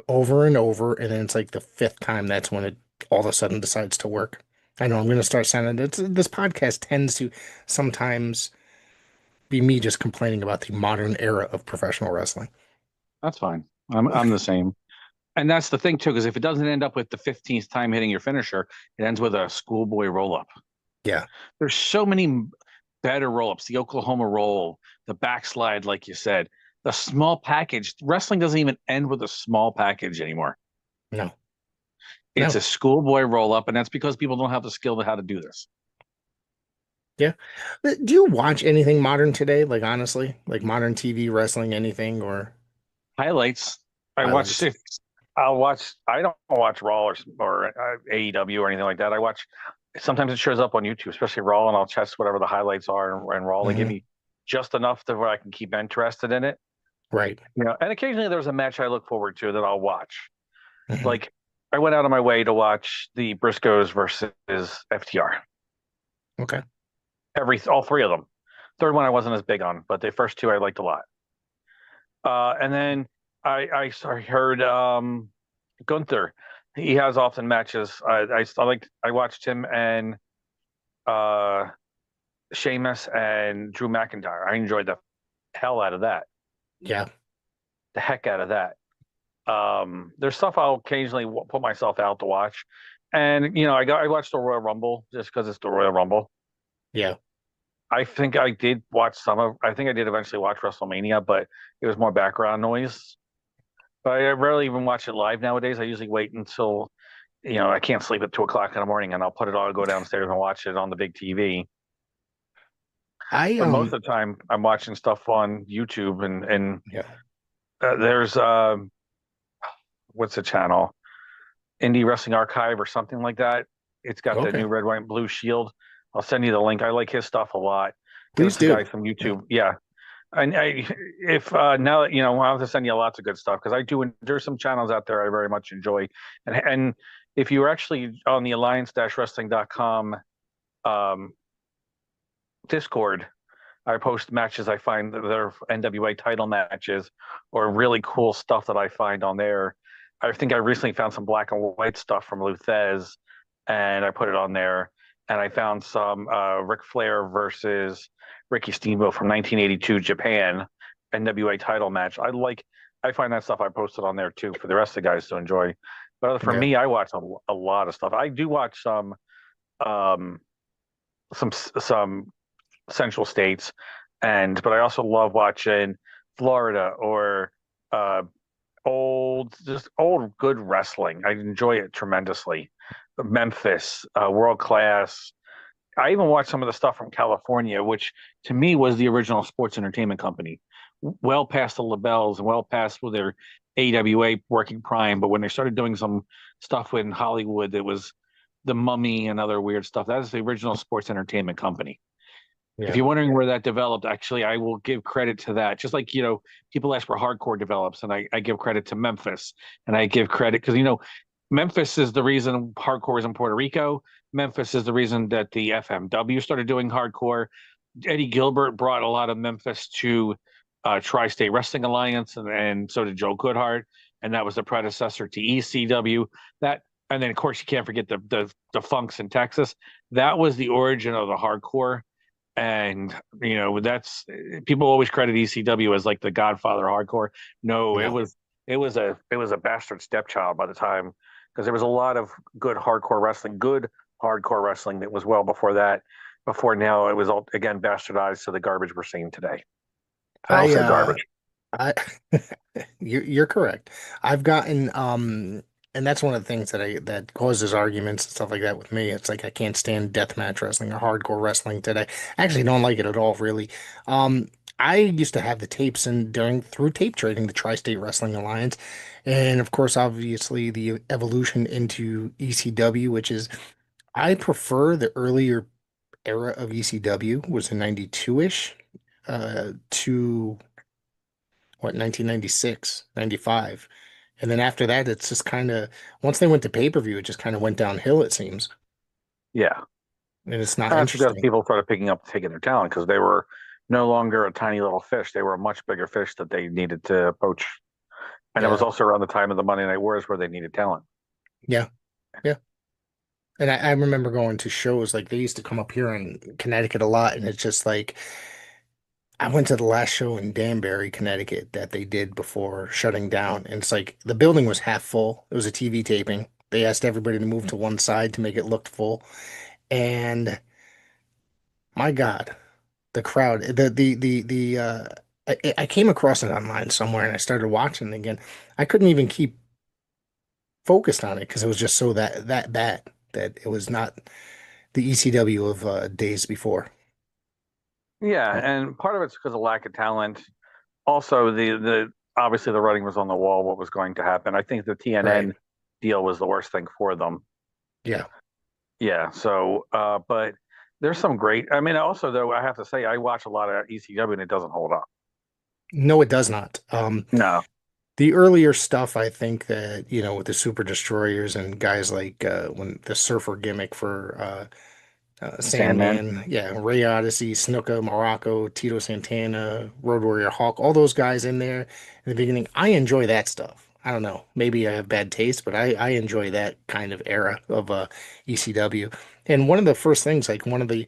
over and over, and then it's like the fifth time that's when it all of a sudden decides to work. I know I'm going to start sounding. This podcast tends to sometimes be me just complaining about the modern era of professional wrestling. That's fine. I'm the same. And that's the thing too, because if it doesn't end up with the 15th time hitting your finisher, it ends with a schoolboy roll up. Yeah. There's so many better roll ups, the Oklahoma roll, the backslide, like you said, the small package. Wrestling doesn't even end with a small package anymore. No. It's No. a schoolboy roll up, and that's because people don't have the skill to how to do this. Yeah. But do you watch anything modern today? Like honestly, like modern TV, wrestling, anything or Highlights. I watch highlights? I don't watch Raw or AEW or anything like that. I watch sometimes it shows up on YouTube, especially Raw, and I'll test whatever the highlights are, and Raw. They give me just enough to where I can keep interested in it. Right. And occasionally there's a match I look forward to that I'll watch. Mhm. Like I went out of my way to watch the Briscoes versus FTR. Okay. All three of them. Third one I wasn't as big on, but the first two I liked a lot. And then I heard Gunther. He has often matches. I watched him and uh, Sheamus and Drew McIntyre. I enjoyed the hell out of that. Yeah. The heck out of that. There's stuff I'll occasionally put myself out to watch, and I watched the Royal Rumble just because it's the Royal Rumble. Yeah. I think I did watch I think I did eventually watch WrestleMania, but it was more background noise. But I rarely even watch it live nowadays. I usually wait until I can't sleep at 2 o'clock in the morning, and I'll put it on, go downstairs and watch it on the big TV. I But most of the time, I'm watching stuff on YouTube, and yeah. there's what's the channel? Indie Wrestling Archive or something like that. It's got the Okay. new red, white, and blue shield. I'll send you the link. I like his stuff a lot. Please do. Guy from YouTube. Yeah. And if now that I'll have to send you lots of good stuff because there's some channels out there I very much enjoy. And if you're actually on the alliance-wrestling.com Discord, I post matches I find that are NWA title matches or really cool stuff that I find on there. I think I recently found some black and white stuff from Luthez, and I put it on there. And I found some Ric Flair versus Ricky Steamboat from 1982 Japan NWA title match. I find that stuff I posted on there too for the rest of the guys to enjoy. But for me, I watch a lot of stuff. I do watch some Central States, but I also love watching Florida or old good wrestling. I enjoy it tremendously. Memphis, world class. I even watched some of the stuff from California, which to me was the original sports entertainment company, well past the LaBelles and well past with their AWA working prime. But when they started doing some stuff in Hollywood, it was the Mummy and other weird stuff. That is the original sports entertainment company. Yeah. If you're wondering where that developed, actually, I will give credit to that. Just like, people ask where hardcore develops, and I give credit to Memphis, and I give credit because, Memphis is the reason hardcore is in Puerto Rico. Memphis is the reason that the FMW started doing hardcore. Eddie Gilbert brought a lot of Memphis to Tri-State Wrestling Alliance, and so did Joe Goodhart, and that was the predecessor to ECW. And then of course you can't forget the Funks in Texas. That was the origin of the hardcore. And that's people always credit ECW as like the godfather of hardcore. No, it was a bastard stepchild by the time, because there was a lot of good hardcore wrestling that was well before that. Before now, it was all again bastardized to the garbage we're seeing today. I'll say garbage. You're correct. I've gotten and that's one of the things that causes arguments and stuff like that with me. It's like I can't stand deathmatch wrestling or hardcore wrestling today. I actually don't like it at all, really. I used to have the tapes through tape trading, the Tri-State Wrestling Alliance, and of course, obviously, the evolution into ECW, which is I prefer the earlier era of ECW, was in 92-ish, to what, 1996, 95. And then after that, it's just kind of, once they went to pay-per-view, it just kind of went downhill, it seems. Yeah. And it's not That's because interesting. people started taking their talent because they were no longer a tiny little fish. They were a much bigger fish that they needed to poach. And it was also around the time of the Monday Night Wars where they needed talent. Yeah. Yeah. And I remember going to shows, like they used to come up here in Connecticut a lot, and it's just like I went to the last show in Danbury, Connecticut that they did before shutting down. And it's like the building was half full. It was a TV taping. They asked everybody to move to one side to make it look full. And my God, the crowd, I came across it online somewhere and I started watching it again. I couldn't even keep focused on it because it was just so that bad that it was not the ECW of days before. Yeah, and part of it's because of lack of talent. Also, the obviously the writing was on the wall what was going to happen. I think the TNN deal was the worst thing for them. Yeah. Yeah. So, but there's some great. I mean, also though, I have to say, I watch a lot of ECW and it doesn't hold up. No, it does not. No, The earlier stuff, I think that, with the Super Destroyers and guys like when the Surfer gimmick for Sandman. Sandman, yeah, Ray Odyssey, Snuka, Morocco, Tito Santana, Road Warrior Hawk, all those guys in there in the beginning. I enjoy that stuff. I don't know. Maybe I have bad taste, but I enjoy that kind of era of ECW. And one of the first things, like one of the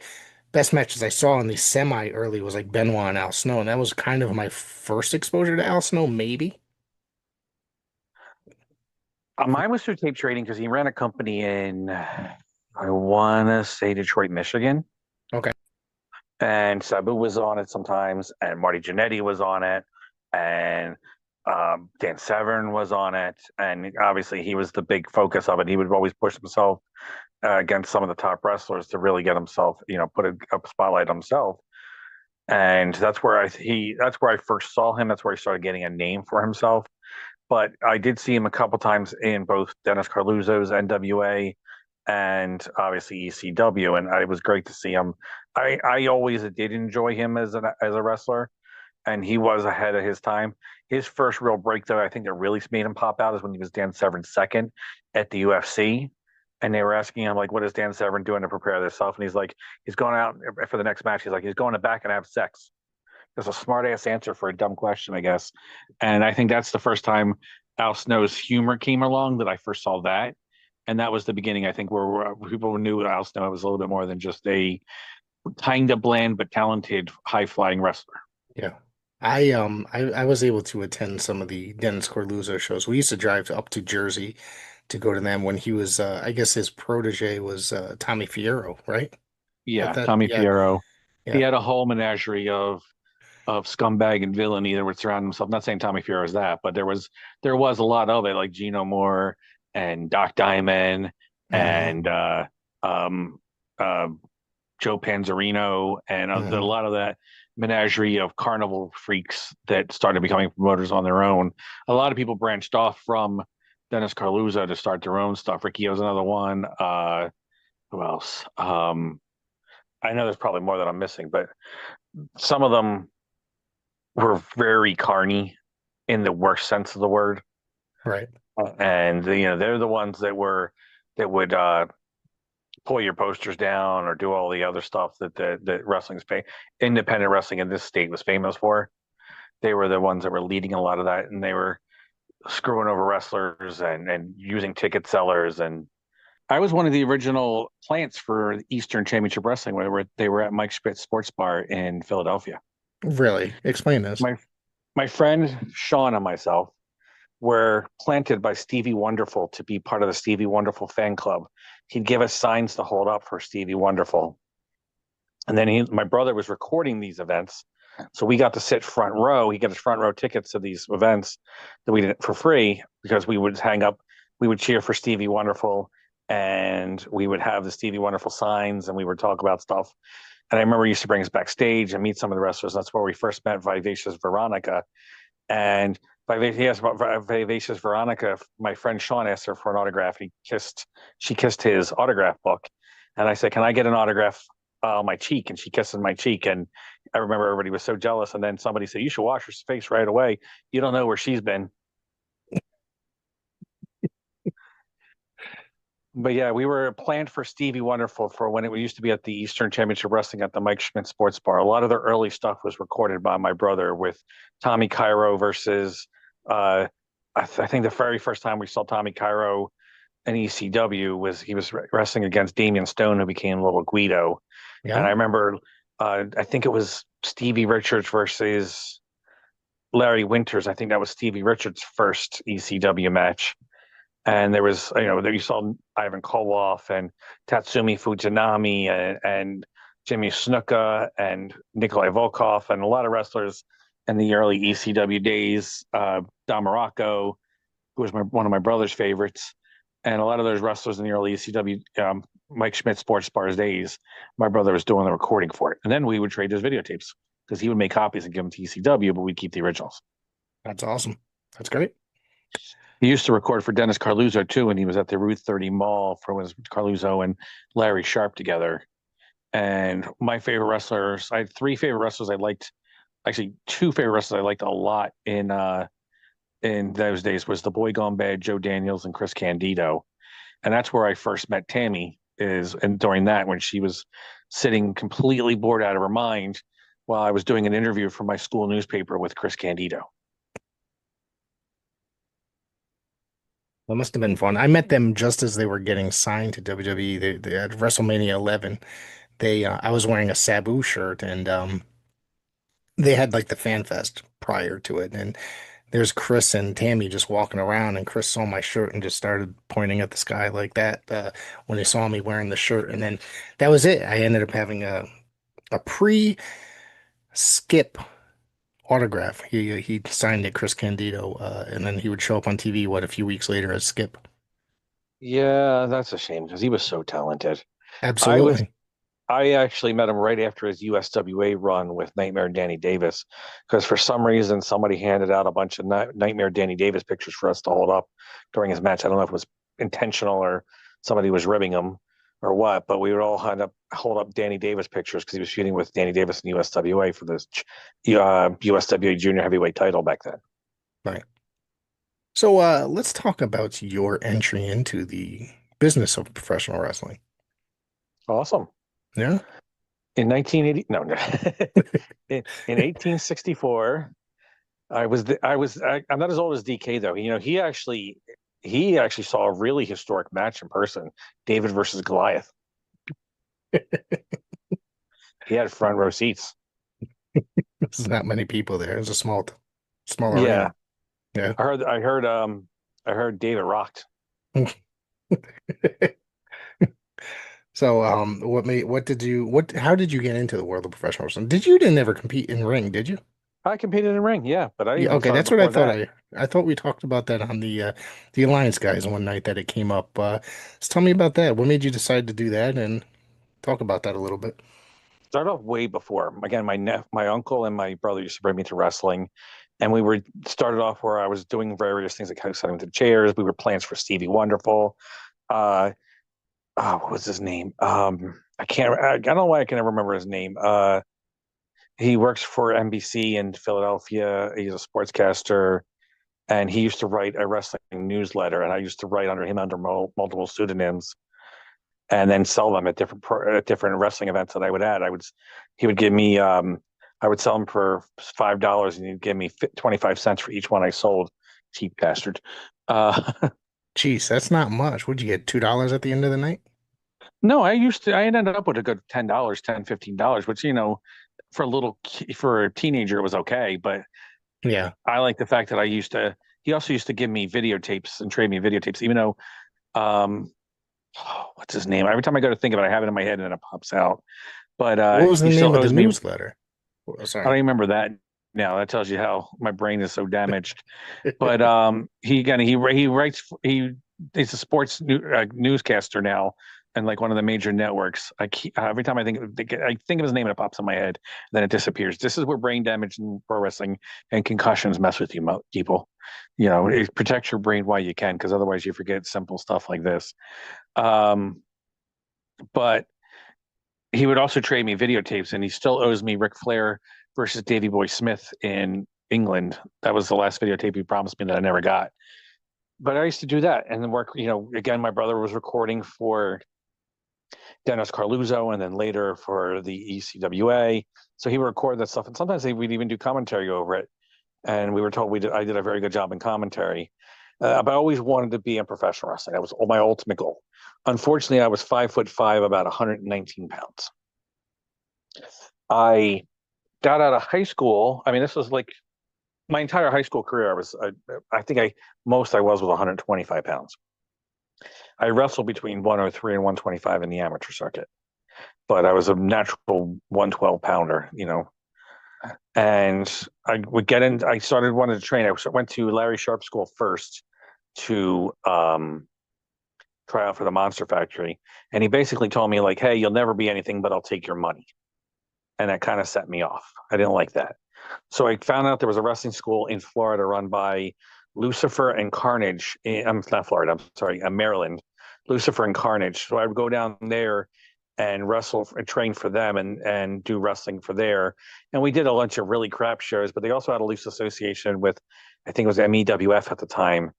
best matches I saw in the semi early was like Benoit and Al Snow, and that was kind of my first exposure to Al Snow, maybe. Mine was through tape trading because he ran a company in, I want to say Detroit, Michigan. Okay. And Sabu was on it sometimes, and Marty Jannetty was on it, and Dan Severn was on it, and obviously he was the big focus of it. He would always push himself against some of the top wrestlers to really get himself, put a spotlight on himself. And that's where I first saw him. That's where he started getting a name for himself. But I did see him a couple times in both Dennis Carluzzo's NWA and obviously ECW, and it was great to see him. I always did enjoy him as a wrestler, and he was ahead of his time. His first real break, though, I think that really made him pop out is when he was Dan Severn's second at the UFC. And they were asking him, like, what is Dan Severn doing to prepare himself? And he's like, he's going out for the next match. He's like, he's going to back and have sex. That's a smart ass answer for a dumb question, I guess. And I think that's the first time Al Snow's humor came along that I first saw that. And that was the beginning, I think, where people knew Al Snow was a little bit more than just a kind of bland but talented high flying wrestler. Yeah. I was able to attend some of the Dennis Corluzzo shows. We used to drive up to Jersey to go to them when he was I guess his protege was Tommy Fierro, right? At Yeah, that Tommy yeah, Fierro. He yeah. had a whole menagerie of scumbag and villainy that would surround himself. I'm not saying Tommy Fierro is that, but there was a lot of it, like Gino Moore and Doc Diamond Hmm. and um, uh, Joe Panzerino and a Hmm. lot of that menagerie of carnival freaks that started becoming promoters on their own. A lot of people branched off from Dennis Carluzzo to start their own stuff. Ricky was another one. Who else? I know there's probably more that I'm missing, but some of them were very carny in the worst sense of the word. Right. And they're the ones that would pull your posters down or do all the other stuff that wrestling's independent wrestling in this state was famous for. They were the ones that were leading a lot of that, and they were screwing over wrestlers and using ticket sellers. And I was one of the original plants for Eastern Championship Wrestling, where they were at Mike Schmidt Sports Bar in Philadelphia. Really? Explain this. My friend Sean and myself were planted by Stevie Wonderful to be part of the Stevie Wonderful fan club. He'd give us signs to hold up for Stevie Wonderful. And then my brother was recording these events. So we got to sit front row. He got us front row tickets to these events that we did for free because we would hang up, we would cheer for Stevie Wonderful, and we would have the Stevie Wonderful signs and we would talk about stuff. And I remember he used to bring us backstage and meet some of the wrestlers. That's where we first met Vivacious Veronica. And he asked about Vivacious Veronica. My friend Sean asked her for an autograph. She kissed his autograph book. And I said, can I get an autograph on my cheek? And she kisses my cheek. And I remember everybody was so jealous. And then somebody said, you should wash her face right away. You don't know where she's been. But yeah, we were planned for Stevie Wonderful for when it used to be at the Eastern Championship Wrestling at the Mike Schmidt Sports Bar. A lot of the early stuff was recorded by my brother with Tommy Cairo versus, I think the very first time we saw Tommy Cairo in ECW was he was wrestling against Damian Stone, who became Little Guido. And Yeah. I remember, I think it was Stevie Richards versus Larry Winters. I think that was Stevie Richards' first ECW match. And there was, there you saw Ivan Koloff and Tatsumi Fujinami and Jimmy Snuka and Nikolai Volkov and a lot of wrestlers in the early ECW days. Don Morocco, who was one of my brother's favorites, and a lot of those wrestlers in the early ECW, Mike Schmidt Sports Bars days, my brother was doing the recording for it. And then we would trade those videotapes because he would make copies and give them to ECW, but we'd keep the originals. That's awesome. That's great. He used to record for Dennis Carluzzo too, when he was at the Route 30 Mall for when Carluzzo and Larry Sharp together. And my favorite wrestlers, I had three favorite wrestlers I liked. Actually, two favorite wrestlers I liked a lot in those days was the Boy Gone Bad, Joe Daniels, and Chris Candido. And that's where I first met Tammy. And during that, when she was sitting completely bored out of her mind while I was doing an interview for my school newspaper with Chris Candido. That must have been fun. I met them just as they were getting signed to WWE. They had WrestleMania 11. I was wearing a Sabu shirt, and they had like the fan fest prior to it, and there's Chris and Tammy just walking around, and Chris saw my shirt and just started pointing at the sky like that when he saw me wearing the shirt, and then that was it. I ended up having a pre-skip autograph. He signed it, Chris Candido, and then he would show up on TV a few weeks later as Skip. Yeah, that's a shame because he was so talented. I was Absolutely. I actually met him right after his USWA run with Nightmare Danny Davis, because for some reason somebody handed out a bunch of Nightmare Danny Davis pictures for us to hold up during his match. I don't know if it was intentional or somebody was ribbing him or what, but we would all hold up Danny Davis pictures because he was feuding with Danny Davis in USWA for this USWA Junior Heavyweight title back then. Right. So let's talk about your entry into the business of professional wrestling. Awesome. Yeah. In 1980, no, no. in 1864, I'm not as old as DK though. He actually saw a really historic match in person, David versus Goliath. He had front row seats. There's not many people there. It's a small Yeah. arena. Yeah. I heard David rocked. So, how did you get into the world of professional wrestling? Didn't never compete in ring, did you? I competed in ring, yeah, but I Yeah, even okay, started that's what I before thought. that. I thought we talked about that on the Alliance guys one night that it came up. So tell me about that. What made you decide to do that and talk about that a little bit? Started off way before. Again, my uncle and my brother used to bring me to wrestling, and we were started off where I was doing various things like setting the chairs. We were plans for Stevie Wonderful. Uh, what was his name? I don't know why I can never remember his name. He works for NBC in Philadelphia. He's a sportscaster, and he used to write a wrestling newsletter, and I used to write under him under multiple pseudonyms, and then sell them at different wrestling events that I would add. He would give me, I would sell them for $5, and he'd give me 25 cents for each one I sold. Cheap bastard. Uh, Jeez, that's not much. Would you get $2 at the end of the night? no, I ended up with a good $10, $15, which, for a teenager, it was okay. But Yeah. I like the fact that he also used to give me videotapes and trade me videotapes, even though, um, what's his name? Every time I go to think of it, I have it in my head and then it pops out. But What was the he name still of the owes me. newsletter? Oh, I don't sorry. even remember that now. That tells you how my brain is so damaged. But he's a sports newscaster now, and like one of the major networks. Every time I think of his name and it pops in my head, then it disappears. This is where brain damage in pro wrestling and concussions mess with you, people. Protect your brain while you can, because otherwise you forget simple stuff like this. But he would also trade me videotapes, and he still owes me Ric Flair versus Davey Boy Smith in England. That was the last videotape he promised me that I never got. But I used to do that and then work. Again, my brother was recording for Dennis Carluzzo, and then later for the ECWA. So he would record that stuff, and sometimes we'd even do commentary over it. And we were told I did a very good job in commentary. But I always wanted to be in professional wrestling. That was my ultimate goal. Unfortunately, I was 5'5", about 119 pounds. I got out of high school. I mean, this was like my entire high school career. I think I was 125 pounds. I wrestled between 103 and 125 in the amateur circuit, but I was a natural 112 pounder, and I would get in. I started wanting to train. I went to Larry Sharp School first to try out for the Monster Factory, and he basically told me like, "Hey, you'll never be anything, but I'll take your money," and that kind of set me off. I didn't like that, so I found out there was a wrestling school in Florida run by Lucifer and Carnage. I'm not Florida. I'm sorry, Maryland. Lucifer and Carnage. So I would go down there and wrestle and train for them and do wrestling for there. And we did a bunch of really crap shows, but they also had a loose association with, I think it was MEWF at the time.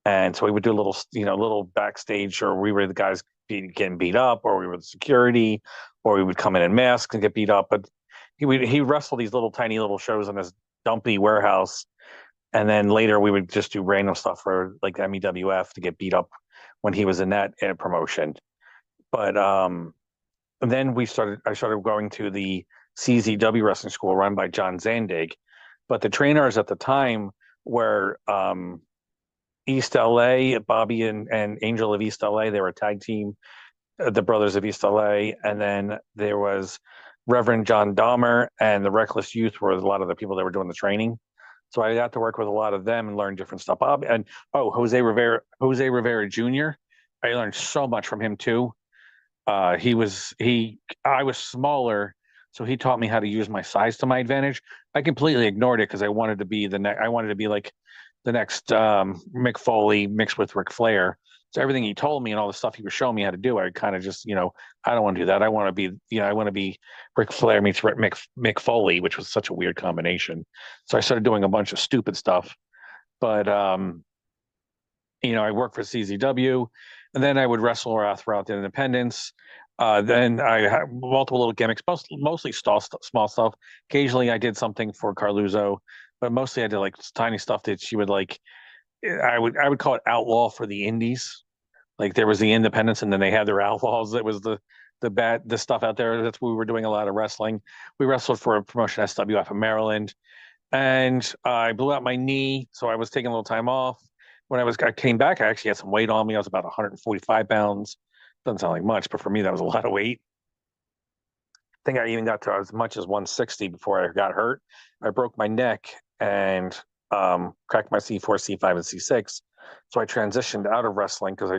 And so we would do little backstage, or we were the guys getting beat up, or we were the security, or we would come in masks and get beat up. But he wrestled these little tiny little shows in this dumpy warehouse, and then later we would just do random stuff for like MEWF to get beat up when he was in that promotion. But then I started going to the CZW wrestling school run by John Zandig, but the trainers at the time were East LA, Bobby and Angel of East LA. They were a tag team, the Brothers of East LA. And then there was Reverend John Dahmer and the Reckless Youth were a lot of the people that were doing the training. So I got to work with a lot of them and learn different stuff. Jose Rivera Jr. I learned so much from him too. I was smaller, so he taught me how to use my size to my advantage. I completely ignored it because I wanted to be like the next Mick Foley mixed with Ric Flair. So everything he told me and all the stuff he was showing me how to do, I kind of just, I don't want to do that. I want to be Ric Flair meets Mick Foley, which was such a weird combination. So I started doing a bunch of stupid stuff. But, I worked for CZW, and then I would wrestle throughout the independents. Then I had multiple little gimmicks, mostly small stuff. Occasionally I did something for Carluzzo, but mostly I did like tiny stuff that she would like. I would call it outlaw for the indies. Like there was the independents, and then they had their outlaws. That was the stuff out there. That's what we were doing a lot of wrestling. We wrestled for a promotion SWF in Maryland, and I blew out my knee, so I was taking a little time off. When I came back, I actually had some weight on me. I was about 145 pounds. Doesn't sound like much, but for me, that was a lot of weight. I think I even got to as much as 160 before I got hurt. I broke my neck and cracked my C4, C5, and C6. So I transitioned out of wrestling because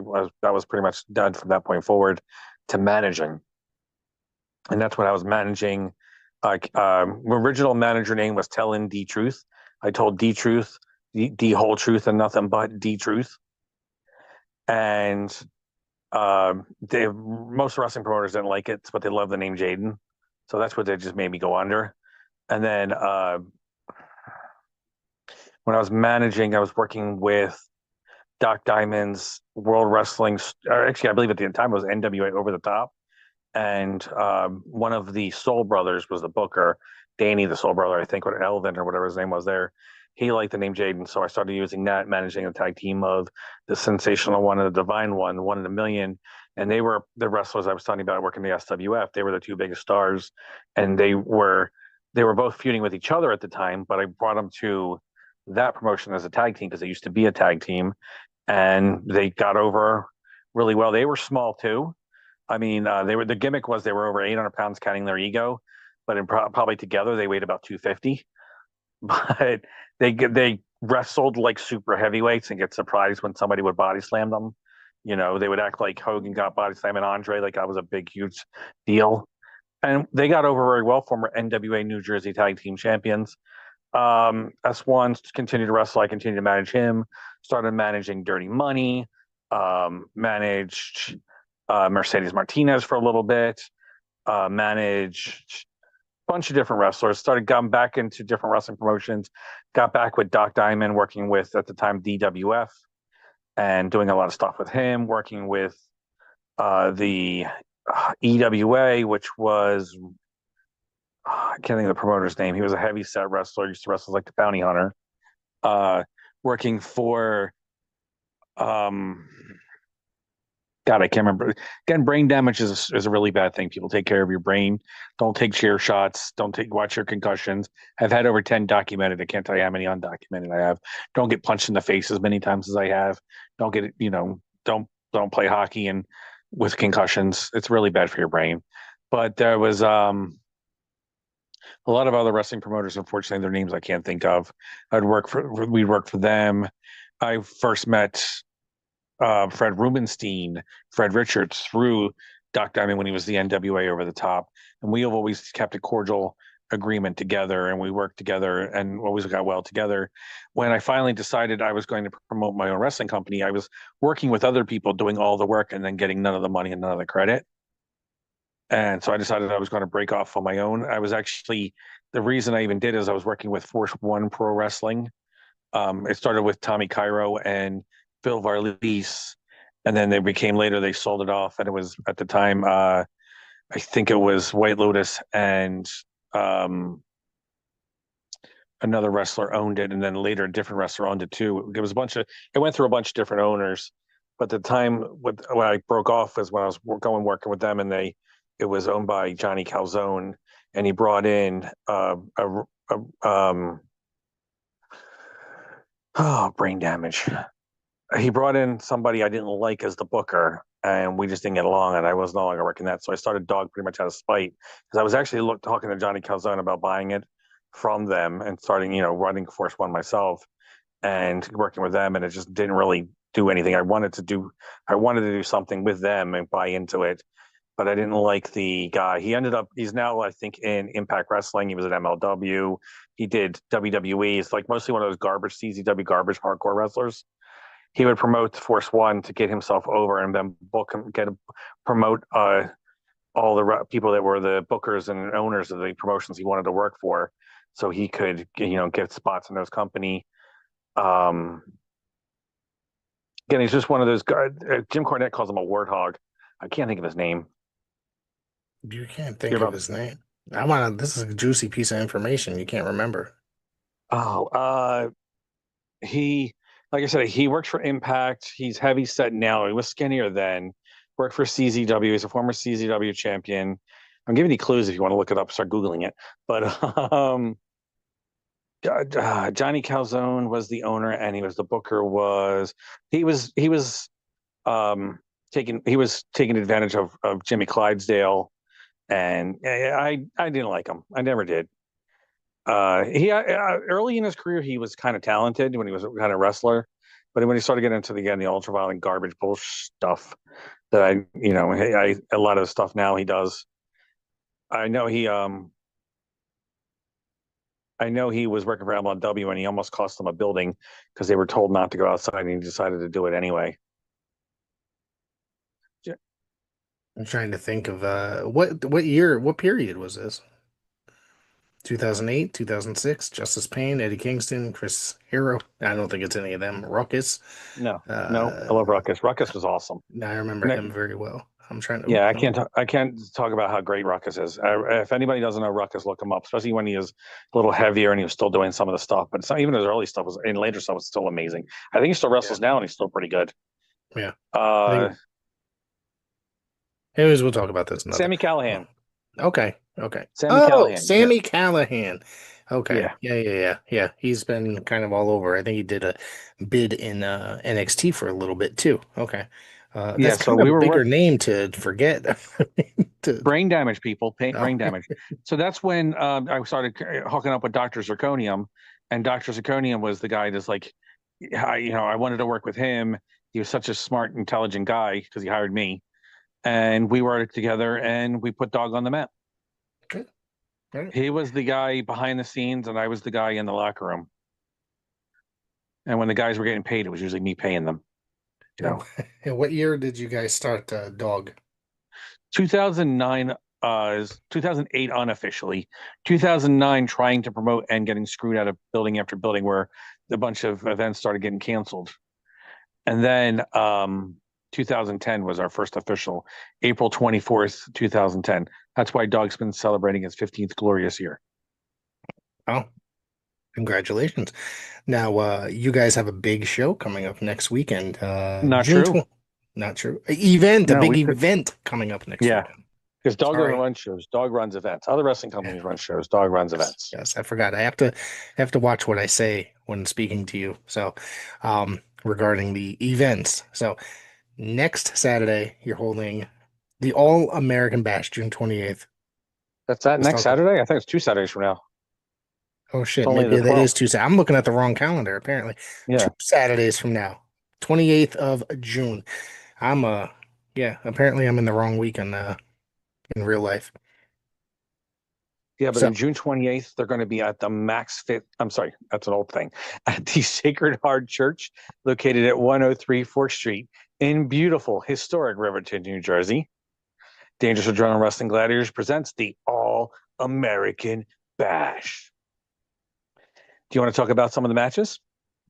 that was pretty much done from that point forward to managing. And that's when I was managing. My original manager name was Tellin D Truth. I told D Truth, D whole truth, and nothing but D Truth. And most wrestling promoters didn't like it, but they love the name Jaden. So that's what they just made me go under. And then when I was managing, I was working with Doc Diamond's World Wrestling. Actually, I believe at the time it was NWA Over the Top. And one of the Soul Brothers was the booker, Danny, the Soul Brother, I think, or Elvin or whatever his name was there. He liked the name Jaden, so I started using that, managing a tag team of the Sensational One and the Divine One, One in a Million. And they were the wrestlers I was talking about working the SWF. They were the two biggest stars, and they were both feuding with each other at the time. But I brought them to that promotion as a tag team because they used to be a tag team, and they got over really well. They were small too. I mean, the gimmick was they were over 800 pounds counting their ego, but probably together they weighed about 250. But they wrestled like super heavyweights and get surprised when somebody would body slam them. They would act like Hogan got body slamming Andre, like that was a big, huge deal. And they got over very well, former NWA New Jersey Tag Team Champions. S1 continued to wrestle. I continued to manage him. Started managing Dirty Money. Managed Mercedes Martinez for a little bit. Managed a bunch of different wrestlers. Got back into different wrestling promotions. Got back with Doc Diamond, working with, at the time, DWF, and doing a lot of stuff with him. Working with the EWA, which was, I can't think of the promoter's name. He was a heavy set wrestler. Used to wrestle like the Bounty Hunter. Working for, God, I can't remember. Again, brain damage is a really bad thing. People, take care of your brain. Don't take chair shots. Watch your concussions. I've had over 10 documented. I can't tell you how many undocumented I have. Don't get punched in the face as many times as I have. Don't get, don't play hockey and with concussions. It's really bad for your brain. But there was a lot of other wrestling promoters, unfortunately, their names I can't think of. We'd work for them. I first met Fred Rubenstein, Fred Richards, through Doc Diamond when he was the NWA Over the Top. And we have always kept a cordial agreement together, and we worked together and always got well together. When I finally decided I was going to promote my own wrestling company, I was working with other people doing all the work and then getting none of the money and none of the credit. And so I decided I was going to break off on my own. I was actually, the reason I even did is I was working with Force One Pro Wrestling. It started with Tommy Cairo and Phil Varlise, and then they became later, they sold it off. And it was at the time, I think it was White Lotus and um, another wrestler owned it. And then later a different wrestler owned it too. It was a bunch of, it went through a bunch of different owners. But the time when I broke off is when I was going working with them, and it was owned by Johnny Calzone, and he brought in brain damage. He brought in somebody I didn't like as the booker, and we just didn't get along, and I was no longer working that. So I started DAWG pretty much out of spite, because I was actually talking to Johnny Calzone about buying it from them and starting, running Force One myself and working with them, and it just didn't really do anything. I wanted to do something with them and buy into it, but I didn't like the guy. He's now, I think, in Impact Wrestling. He was at MLW. He did WWE. It's like mostly one of those garbage, CZW garbage hardcore wrestlers. He would promote Force One to get himself over, and then promote all the people that were the bookers and owners of the promotions he wanted to work for, so he could, get spots in those company. Again, he's just one of those guys. Jim Cornette calls him a warthog. I can't think of his name. You can't think of his name. This is a juicy piece of information. You can't remember. Oh, like I said, he works for Impact. He's heavy set now. He was skinnier then. Worked for CZW. He's a former CZW champion. I'm giving you clues if you want to look it up, start Googling it. But Johnny Calzone was the owner, and he was the booker. He was taking advantage of Jimmy Clydesdale, and I didn't like him. I never did. He early in his career, he was kind of talented when he was kind of wrestler, but when he started getting into the ultra-violent garbage bullshit stuff that a lot of the stuff now he does. I know he was working for MLW, and he almost cost them a building because they were told not to go outside, and he decided to do it anyway. I'm trying to think of what period was this? 2008, 2006, Justice Payne, Eddie Kingston, Chris Hero. I don't think it's any of them. Ruckus. No, I love Ruckus. Ruckus was awesome. I remember him very well. I'm trying to. Yeah, I can't talk about how great Ruckus is. If anybody doesn't know Ruckus, look him up, especially when he was a little heavier and he was still doing some of the stuff. But even his early stuff later stuff was still amazing. I think he still wrestles now, and he's still pretty good. Yeah. Anyways, we'll talk about this. Sammy Callahan. Okay. Sammy Callahan. Okay. Yeah. He's been kind of all over. I think he did a bid in NXT for a little bit too. Okay. That's kind of a bigger name to forget. Brain damage, people. Brain damage. So that's when I started hooking up with Dr. Zirconium, and Dr. Zirconium was the guy that's like, I wanted to work with him. He was such a smart, intelligent guy because he hired me, and we worked together, and we put DAWG on the map. Okay. Right. He was the guy behind the scenes, and I was the guy in the locker room. And when the guys were getting paid, it was usually me paying them. And what year did you guys start DAWG? 2009 is 2008 unofficially. 2009 trying to promote and getting screwed out of building after building, where a bunch of events started getting canceled. And then 2010 was our first official, April 24th, 2010. That's why DAWG's been celebrating its 15th glorious year. Oh, congratulations. Now, you guys have a big show coming up next weekend. Not true. Not true. A big event coming up next weekend. Because DAWG doesn't run shows. DAWG runs events. Other wrestling companies run shows. DAWG runs events. Yes, I forgot. I have to watch what I say when speaking to you. So, regarding the events. So, next Saturday, you're holding the All-American Bash, June 28th. That's next Saturday? I think it's 2 Saturdays from now. Oh, shit. Maybe that is 2 Saturdays. I'm looking at the wrong calendar, apparently. Yeah. 2 Saturdays from now. 28th of June. Apparently I'm in the wrong week in real life. Yeah, but So on June 28th, they're going to be at the Max Fit. I'm sorry, that's an old thing. At the Sacred Heart Church, located at 103 4th Street in beautiful, historic Riverton, New Jersey. Dangerous Adrenaline Wrestling Gladiators presents the All American Bash. Do you want to talk about some of the matches?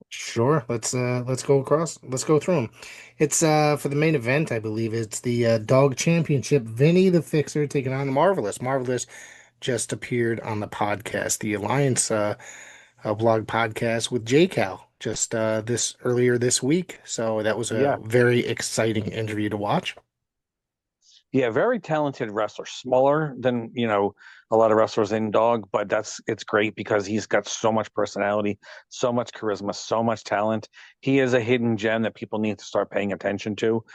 sure, let's go across. Let's go through them. It's for the main event, I believe it's the Dog Championship. Vinny the Fixer taking on Marvelous. Marvelous just appeared on the podcast, the Alliance blog podcast with JayCal just this earlier this week. So that was a Yeah. very exciting interview to watch. Yeah, very talented wrestler. Smaller than, a lot of wrestlers in Dog, but it's great because he's got so much personality, so much charisma, so much talent. He is a hidden gem that people need to start paying attention to.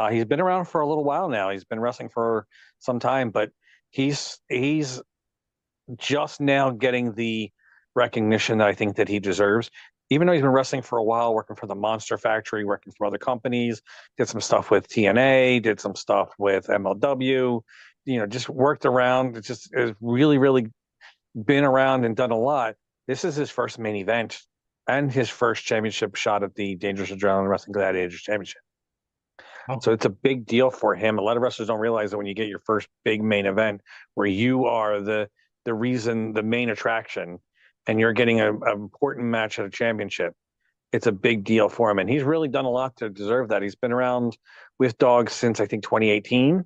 He's been around for a little while now. He's been wrestling for some time, but he's just now getting the recognition that I think that he deserves. Even though he's been wrestling for a while, working for the Monster Factory, working for other companies, did some stuff with TNA, did some stuff with MLW, just worked around. It's just has really, really been around and done a lot. This is his first main event and his first championship shot at the Dangerous Adrenaline Wrestling Gladiators Championship. Oh. So it's a big deal for him. A lot of wrestlers don't realize that when you get your first big main event where you are the reason, the main attraction, and you're getting an important match at a championship, it's a big deal for him. And he's really done a lot to deserve that. He's been around with Dogs since I think 2018.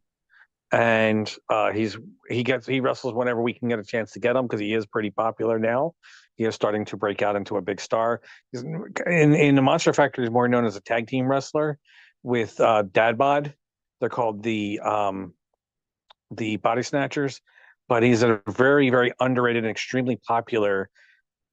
And he wrestles whenever we can get a chance to get him because he is pretty popular now. He is starting to break out into a big star. He's in the Monster Factory, he's more known as a tag team wrestler with Dad Bod. They're called the Body Snatchers, but he's a very, very underrated and extremely popular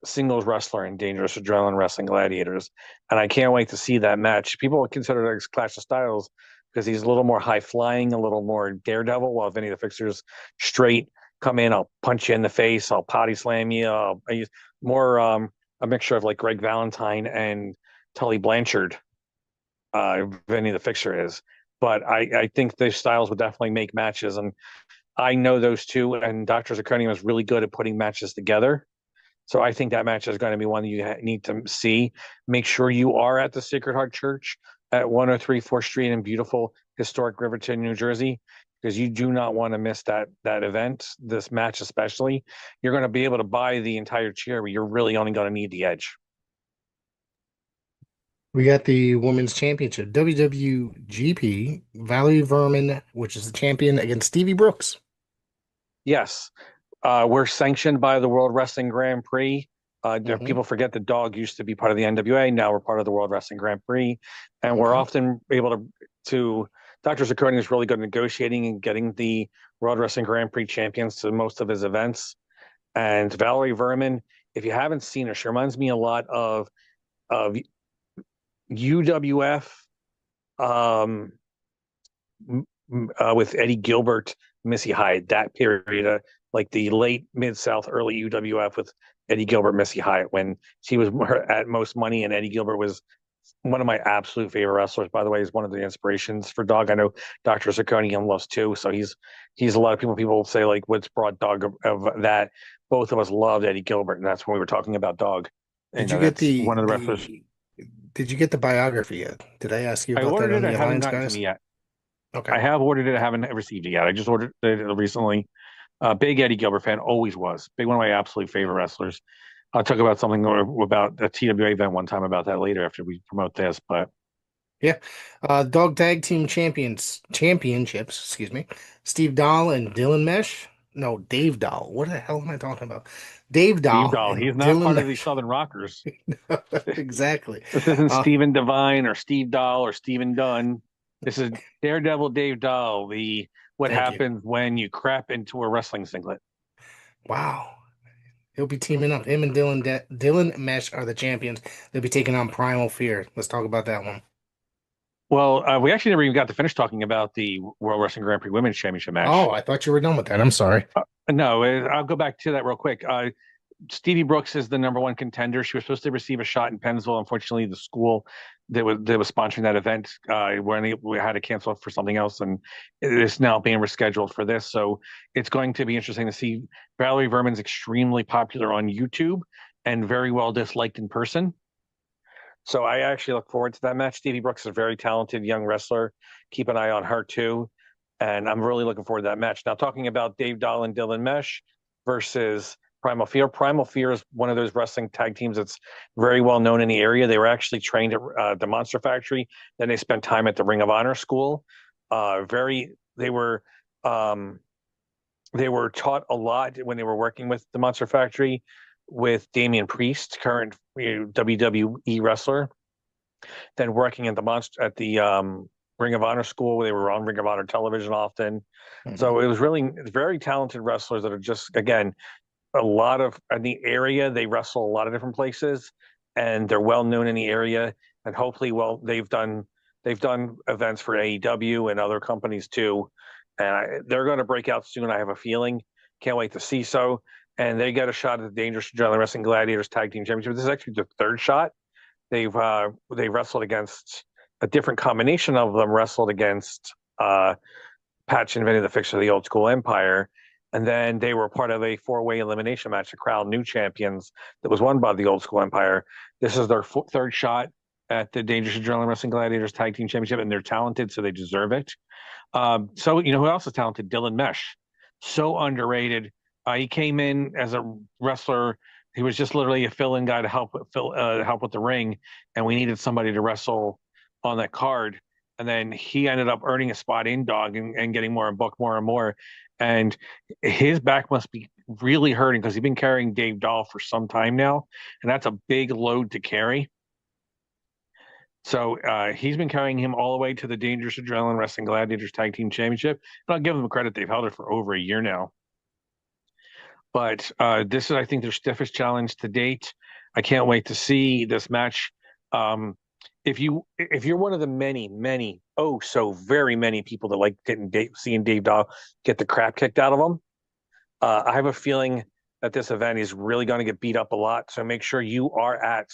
singles wrestler in Dangerous Adrenaline Wrestling Gladiators. And I can't wait to see that match. People consider it a clash of styles because he's a little more high flying, a little more daredevil, while Vinny the Fixer's straight. Come in, I'll punch you in the face, I'll potty slam you. I use more a mixture of like Greg Valentine and Tully Blanchard. Vinny the Fixer is, but I think those styles would definitely make matches, and I know those two. And Dr. Zirconium is really good at putting matches together. So I think that match is going to be one that you need to see. Make sure you are at the Sacred Heart Church at 103 4th Street in beautiful, historic Riverton, New Jersey, because you do not want to miss that event, this match especially. You're going to be able to buy the entire chair, but you're really only going to need the edge. We got the Women's Championship, WWGP, Valerie Vermin, which is the champion, against Stevie Brooks. Yes. We're sanctioned by the World Wrestling Grand Prix. People forget the Dog used to be part of the NWA. Now we're part of the World Wrestling Grand Prix. And we're often able to Dr. Zirconium is really good at negotiating and getting the World Wrestling Grand Prix champions to most of his events. And Valerie Vermin, if you haven't seen her, she reminds me a lot of UWF with Eddie Gilbert, Missy Hyatt, that period, like the late Mid-South, early UWF with Eddie Gilbert, Missy Hyatt, when she was at most money, and Eddie Gilbert was one of my absolute favorite wrestlers. By the way, he's one of the inspirations for Dog. I know Dr. Zirconium loves too, so he's a lot of people say like what's brought Dog of that. Both of us loved Eddie Gilbert, and that's when we were talking about Dog. Did you get one of the wrestlers? Did you get the biography yet? Did I ask you about that? I ordered on it. the I haven't Alliance gotten guys? to me yet. Okay. I have ordered it. I haven't received it yet. I just ordered it recently. Big Eddie Gilbert fan, always was. Big, one of my absolute favorite wrestlers. I'll talk about something about a TWA event one time about that later after we promote this. But yeah, Dog Tag Team Championships. Excuse me. Steve Dahl and Dylan Mesh. No, Dave Dahl. What the hell am I talking about? Dave Dahl. Steve Dahl. He's not Dylan part Mesh. of the Southern Rockers. Exactly. This isn't Steven Devine or Steve Dahl or Steven Dunn. This is Daredevil Dave Dahl. What happens when you crap into a wrestling singlet. Wow. He'll be teaming up. Him and Dylan Mesh are the champions. They'll be taking on Primal Fear. Let's talk about that one. Well, we actually never even got to finish talking about the World Wrestling Grand Prix Women's Championship match. Oh, I thought you were done with that. I'm sorry. No, I'll go back to that real quick. Stevie Brooks is the number one contender. She was supposed to receive a shot in Pennsville. Unfortunately, the school that was sponsoring that event we had to cancel for something else, and it is now being rescheduled for this. So it's going to be interesting to see. Valerie Verman's extremely popular on YouTube and very well disliked in person. So I actually look forward to that match. Stevie Brooks is a very talented young wrestler. Keep an eye on her too. And I'm really looking forward to that match. Now, talking about Dave Dahl and Dylan Mesh versus Primal Fear. Primal Fear is one of those wrestling tag teams that's very well known in the area. They were actually trained at the Monster Factory. Then they spent time at the Ring of Honor school. They were taught a lot when they were working with the Monster Factory with Damian Priest, current WWE wrestler. Then working at the Ring of Honor school, where they were on Ring of Honor television often. Mm-hmm. So it was really very talented wrestlers that are just, again, a lot of in the area. They wrestle a lot of different places, and they're well known in the area. And hopefully, they've done events for AEW and other companies too. And they're going to break out soon. I have a feeling. Can't wait to see so. And they get a shot at the Dangerous Adrenaline Wrestling Gladiators Tag Team Championship. This is actually the third shot. They wrestled against a different combination of them. Wrestled against Patch and Vinny, the Fixer of the Old School Empire. And then they were part of a 4-way elimination match to crown new champions that was won by the Old School Empire. This is their third shot at the Dangerous Adrenaline Wrestling Gladiators Tag Team Championship, and they're talented, so they deserve it. So, who else is talented? Dylan Mesh. So underrated. He came in as a wrestler. He was just literally a fill-in guy to help with the ring, and we needed somebody to wrestle on that card. And then he ended up earning a spot in DAWG and getting more and booked more and more. And his back must be really hurting because he's been carrying Dave Dahl for some time now, and that's a big load to carry. So he's been carrying him all the way to the Dangerous Adrenaline Wrestling Gladiators Tag Team Championship. And I'll give them credit; they've held it for over a year now. But this is, I think, their stiffest challenge to date. I can't wait to see this match. If you're one of the many, oh so very many people that like seeing Dave Dahl get the crap kicked out of him, I have a feeling that this event is really going to get beat up a lot. So make sure you are at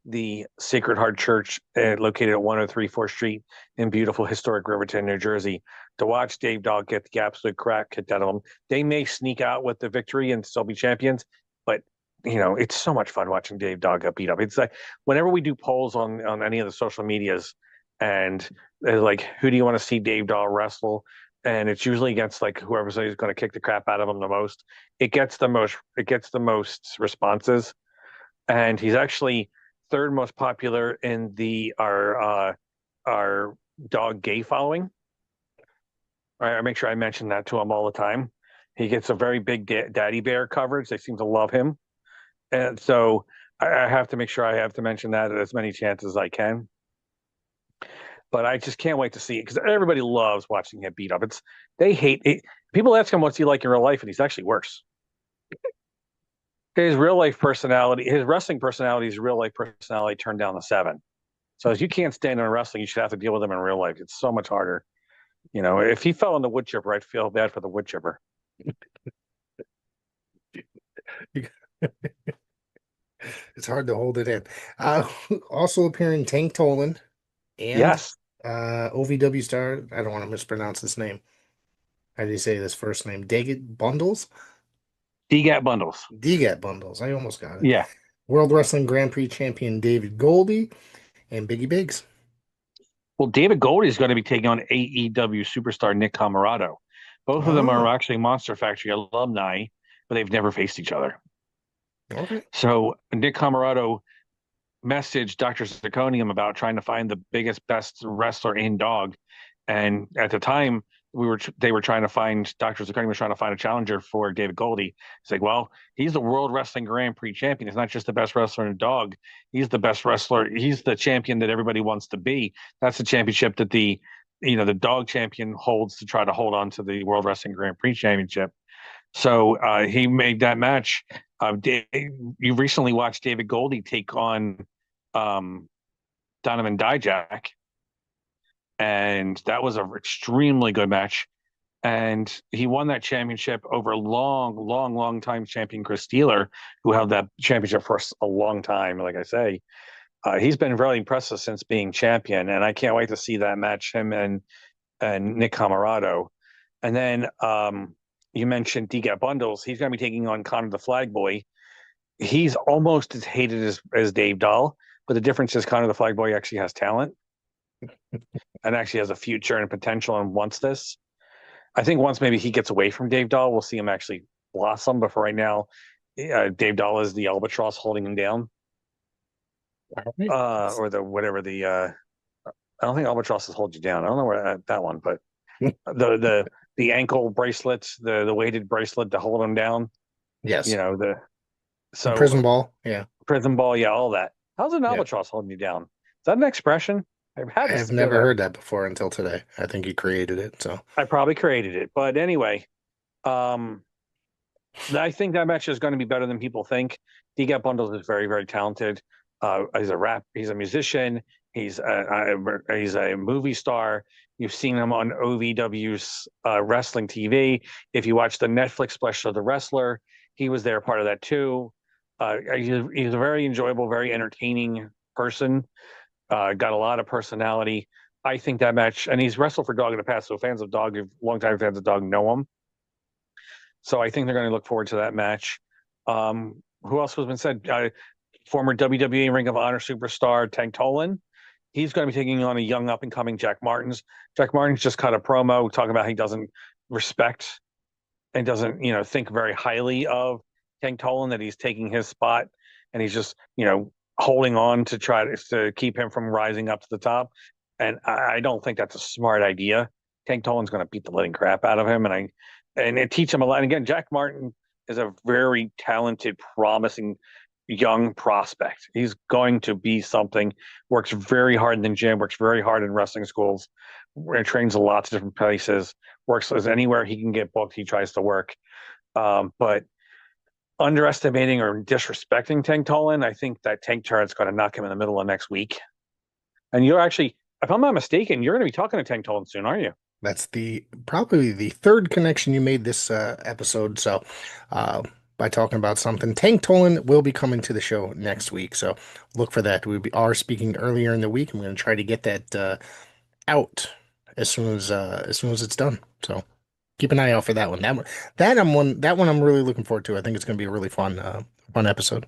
the Sacred Heart Church located at 103 4th Street in beautiful historic Riverton, New Jersey, to watch Dave Dahl get the absolute crap kicked out of them. They may sneak out with the victory and still be champions, but it's so much fun watching Dave Dahl get beat up. It's like whenever we do polls on any of the social medias, and they're like, who do you want to see Dave Dahl wrestle? And it's usually against like whoever's going to kick the crap out of him the most. It gets the most responses, and he's actually third most popular in our DAWG gay following. I make sure I mention that to him all the time. He gets a very big daddy bear coverage. They seem to love him. And so I have to make sure I have to mention that at as many chances as I can. But I just can't wait to see it because everybody loves watching him beat up. They hate it. People ask him what's he like in real life, and he's actually worse. His real life personality, his wrestling personality, his real life personality turned down to 7. So if you can't stand in wrestling, you should have to deal with him in real life. It's so much harder. If he fell in the wood chipper, I'd feel bad for the wood chipper. It's hard to hold it in. Also appearing Tank Toland and yes, OVW star. I don't want to mispronounce his name. How do you say this first name? Daggett Bundles? DGAT Bundles. DGAT Bundles. I almost got it. Yeah. World Wrestling Grand Prix champion David Goldie and Biggie Biggs. Well, David Goldie is going to be taking on AEW superstar Nick Camarado. Both of them are actually Monster Factory alumni, but they've never faced each other. Okay. So Nick Camarado messaged Dr. Zirconium about trying to find the best wrestler in DAWG. And at the time, they were trying to find, Dr. Zirconium was trying to find a challenger for David Goldie. It's like, well, he's the World Wrestling Grand Prix champion. He's not just the best wrestler in DAWG. He's the best wrestler. He's the champion that everybody wants to be. That's the championship that the DAWG champion holds to try to hold on to the World Wrestling Grand Prix championship. So he made that match. You recently watched David Goldie take on Donovan Dijak, and that was an extremely good match. And he won that championship over long time champion Chris Steeler, who held that championship for a long time. Like I say, he's been really impressive since being champion, and I can't wait to see that match, him and Nick Camarado. And then you mentioned DGAT Bundles. He's going to be taking on Connor the Flag Boy. He's almost as hated as Dave Dahl, but the difference is Connor the Flag Boy actually has talent and actually has a future and potential and wants this. I think once maybe he gets away from Dave Dahl, we'll see him actually blossom. But for right now, Dave Dahl is the albatross holding him down, or the whatever the. I don't think albatrosses hold you down. I don't know where that one, but the ankle bracelets, the weighted bracelet to hold him down. Yes. The prison ball. Yeah. Prison ball. Yeah, all that. How's an albatross holding you down? Is that an expression? I've never heard that before until today. I think you created it, so I probably created it. But anyway, I think that match is going to be better than people think. DGAT Bundles is very, very talented. He's a musician. He's a movie star. You've seen him on OVW's wrestling TV. If you watch the Netflix special of The Wrestler, he was there, part of that too. He's a very enjoyable, very entertaining person. Got a lot of personality. I think that match, and he's wrestled for DAWG in the past, so fans of DAWG, longtime fans of DAWG, know him. So I think they're going to look forward to that match. Who else has been said? Former WWE Ring of Honor superstar Tank Tolan. He's going to be taking on a young up-and-coming Jack Martins. Jack Martins just cut a promo talking about he doesn't respect and doesn't, think very highly of Tank Tolan, that he's taking his spot, and he's just, holding on to try to keep him from rising up to the top. And I don't think that's a smart idea. Tank Tolan's going to beat the living crap out of him, and it teach him a lot. And again, Jack Martin is a very talented, promising young prospect. He's going to be something. Works very hard in the gym, works very hard in wrestling schools, trains a lots of different places, works as anywhere he can get booked, he tries to work. But underestimating or disrespecting Tank Tolan, I think that Tank Turret's going to knock him in the middle of next week. And you're actually, if I'm not mistaken, you're going to be talking to Tank Tolan soon, aren't you? That's probably the third connection you made this episode. So by talking about something, Tank Tolan will be coming to the show next week. So look for that. We are speaking earlier in the week. I'm going to try to get that out as soon as it's done. So keep an eye out for that one. That one I'm really looking forward to. I think it's going to be a really fun episode.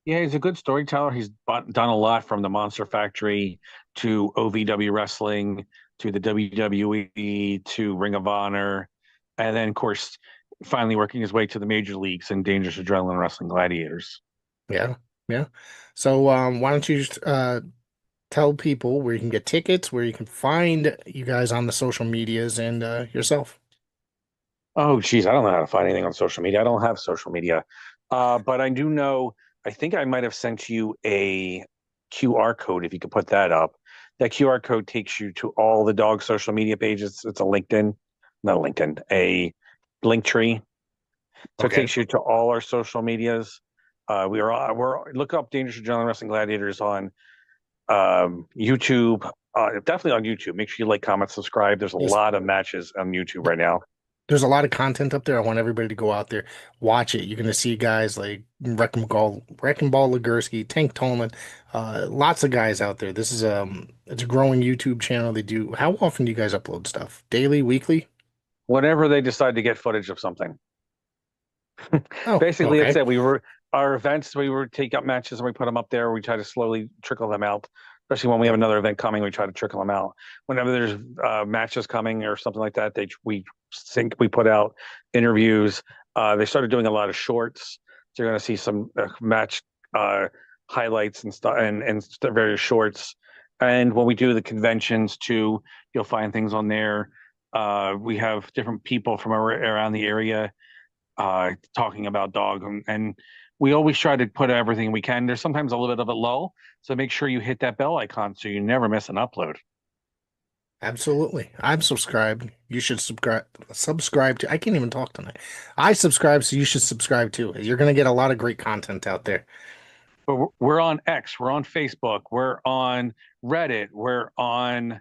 Yeah, he's a good storyteller. He's done a lot, from the Monster Factory to OVW Wrestling to the WWE to Ring of Honor, and then of course finally working his way to the major leagues in Dangerous Adrenaline Wrestling Gladiators. Yeah. So why don't you just tell people where you can get tickets, where you can find you guys on the social medias, and yourself. Oh, geez, I don't know how to find anything on social media. I don't have social media. But I do know, I think I might have sent you a QR code, if you could put that up. That QR code takes you to all the DAWG social media pages. It's a LinkedIn, a link tree. So It takes you to all our social medias. We're look up Dangerous Adrenaline Wrestling Gladiators on YouTube. Definitely on YouTube. Make sure you like, comment, subscribe. There's a lot of matches on YouTube right now. There's a lot of content up there. I want everybody to go out there, watch it. You're going to see guys like Wrecking Ball Legursky, Tank Tolan, lots of guys out there. This is it's a growing YouTube channel. How often do you guys upload stuff? Daily, weekly? Whenever they decide to get footage of something. Basically, okay. It's that our events, we would take up matches and we put them up there. We try to slowly trickle them out. Especially when we have another event coming, we try to trickle them out. Whenever there's matches coming or something like that, we put out interviews. They started doing a lot of shorts. So you're going to see some match highlights and stuff, and various shorts. And when we do the conventions too, you'll find things on there. We have different people from around the area talking about DAWG, and we always try to put everything we can. There's sometimes a little bit of it low, so make sure you hit that bell icon so you never miss an upload. Absolutely. I'm subscribed. You should subscribe to. I can't even talk tonight. I subscribe, so you should subscribe too. You're going to get a lot of great content out there. But we're on X, we're on Facebook, we're on Reddit, we're on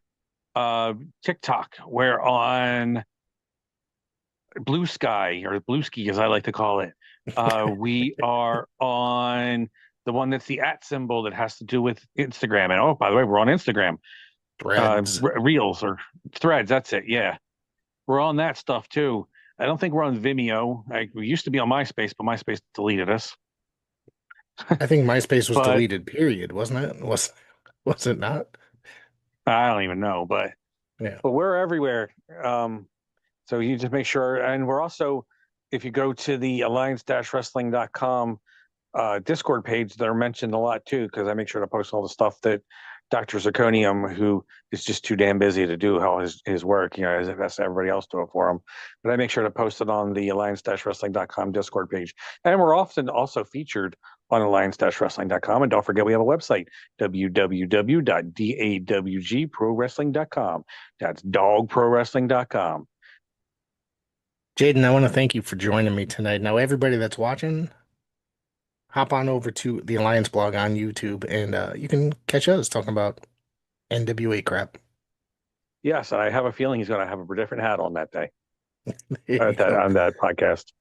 TikTok, we're on Blue Sky, or Blue Ski, as I like to call it. We are on the one that's the @ symbol that has to do with Instagram. And oh, by the way, we're on Instagram. Threads. Reels or Threads. That's it. Yeah, we're on that stuff too. I don't think we're on Vimeo. We used to be on MySpace, but MySpace deleted us. I think MySpace was But deleted, period, wasn't it? Was it not? I don't even know, Yeah. but we're everywhere. So you just make sure, and we're also, if you go to the alliance-wrestling.com Discord page, they're mentioned a lot too, because I make sure to post all the stuff that Dr. Zirconium, who is just too damn busy to do all his work, as that's everybody else do it for him. But I make sure to post it on the alliance-wrestling.com Discord page. And we're often also featured on alliance-wrestling.com. And don't forget, we have a website, www.dawgprowrestling.com. That's dogprowrestling.com. Jaden, I want to thank you for joining me tonight. Now, everybody that's watching, hop on over to the Alliance blog on YouTube, and you can catch us talking about NWA crap. Yes, I have a feeling he's going to have a different hat on that day, There you go. on that podcast.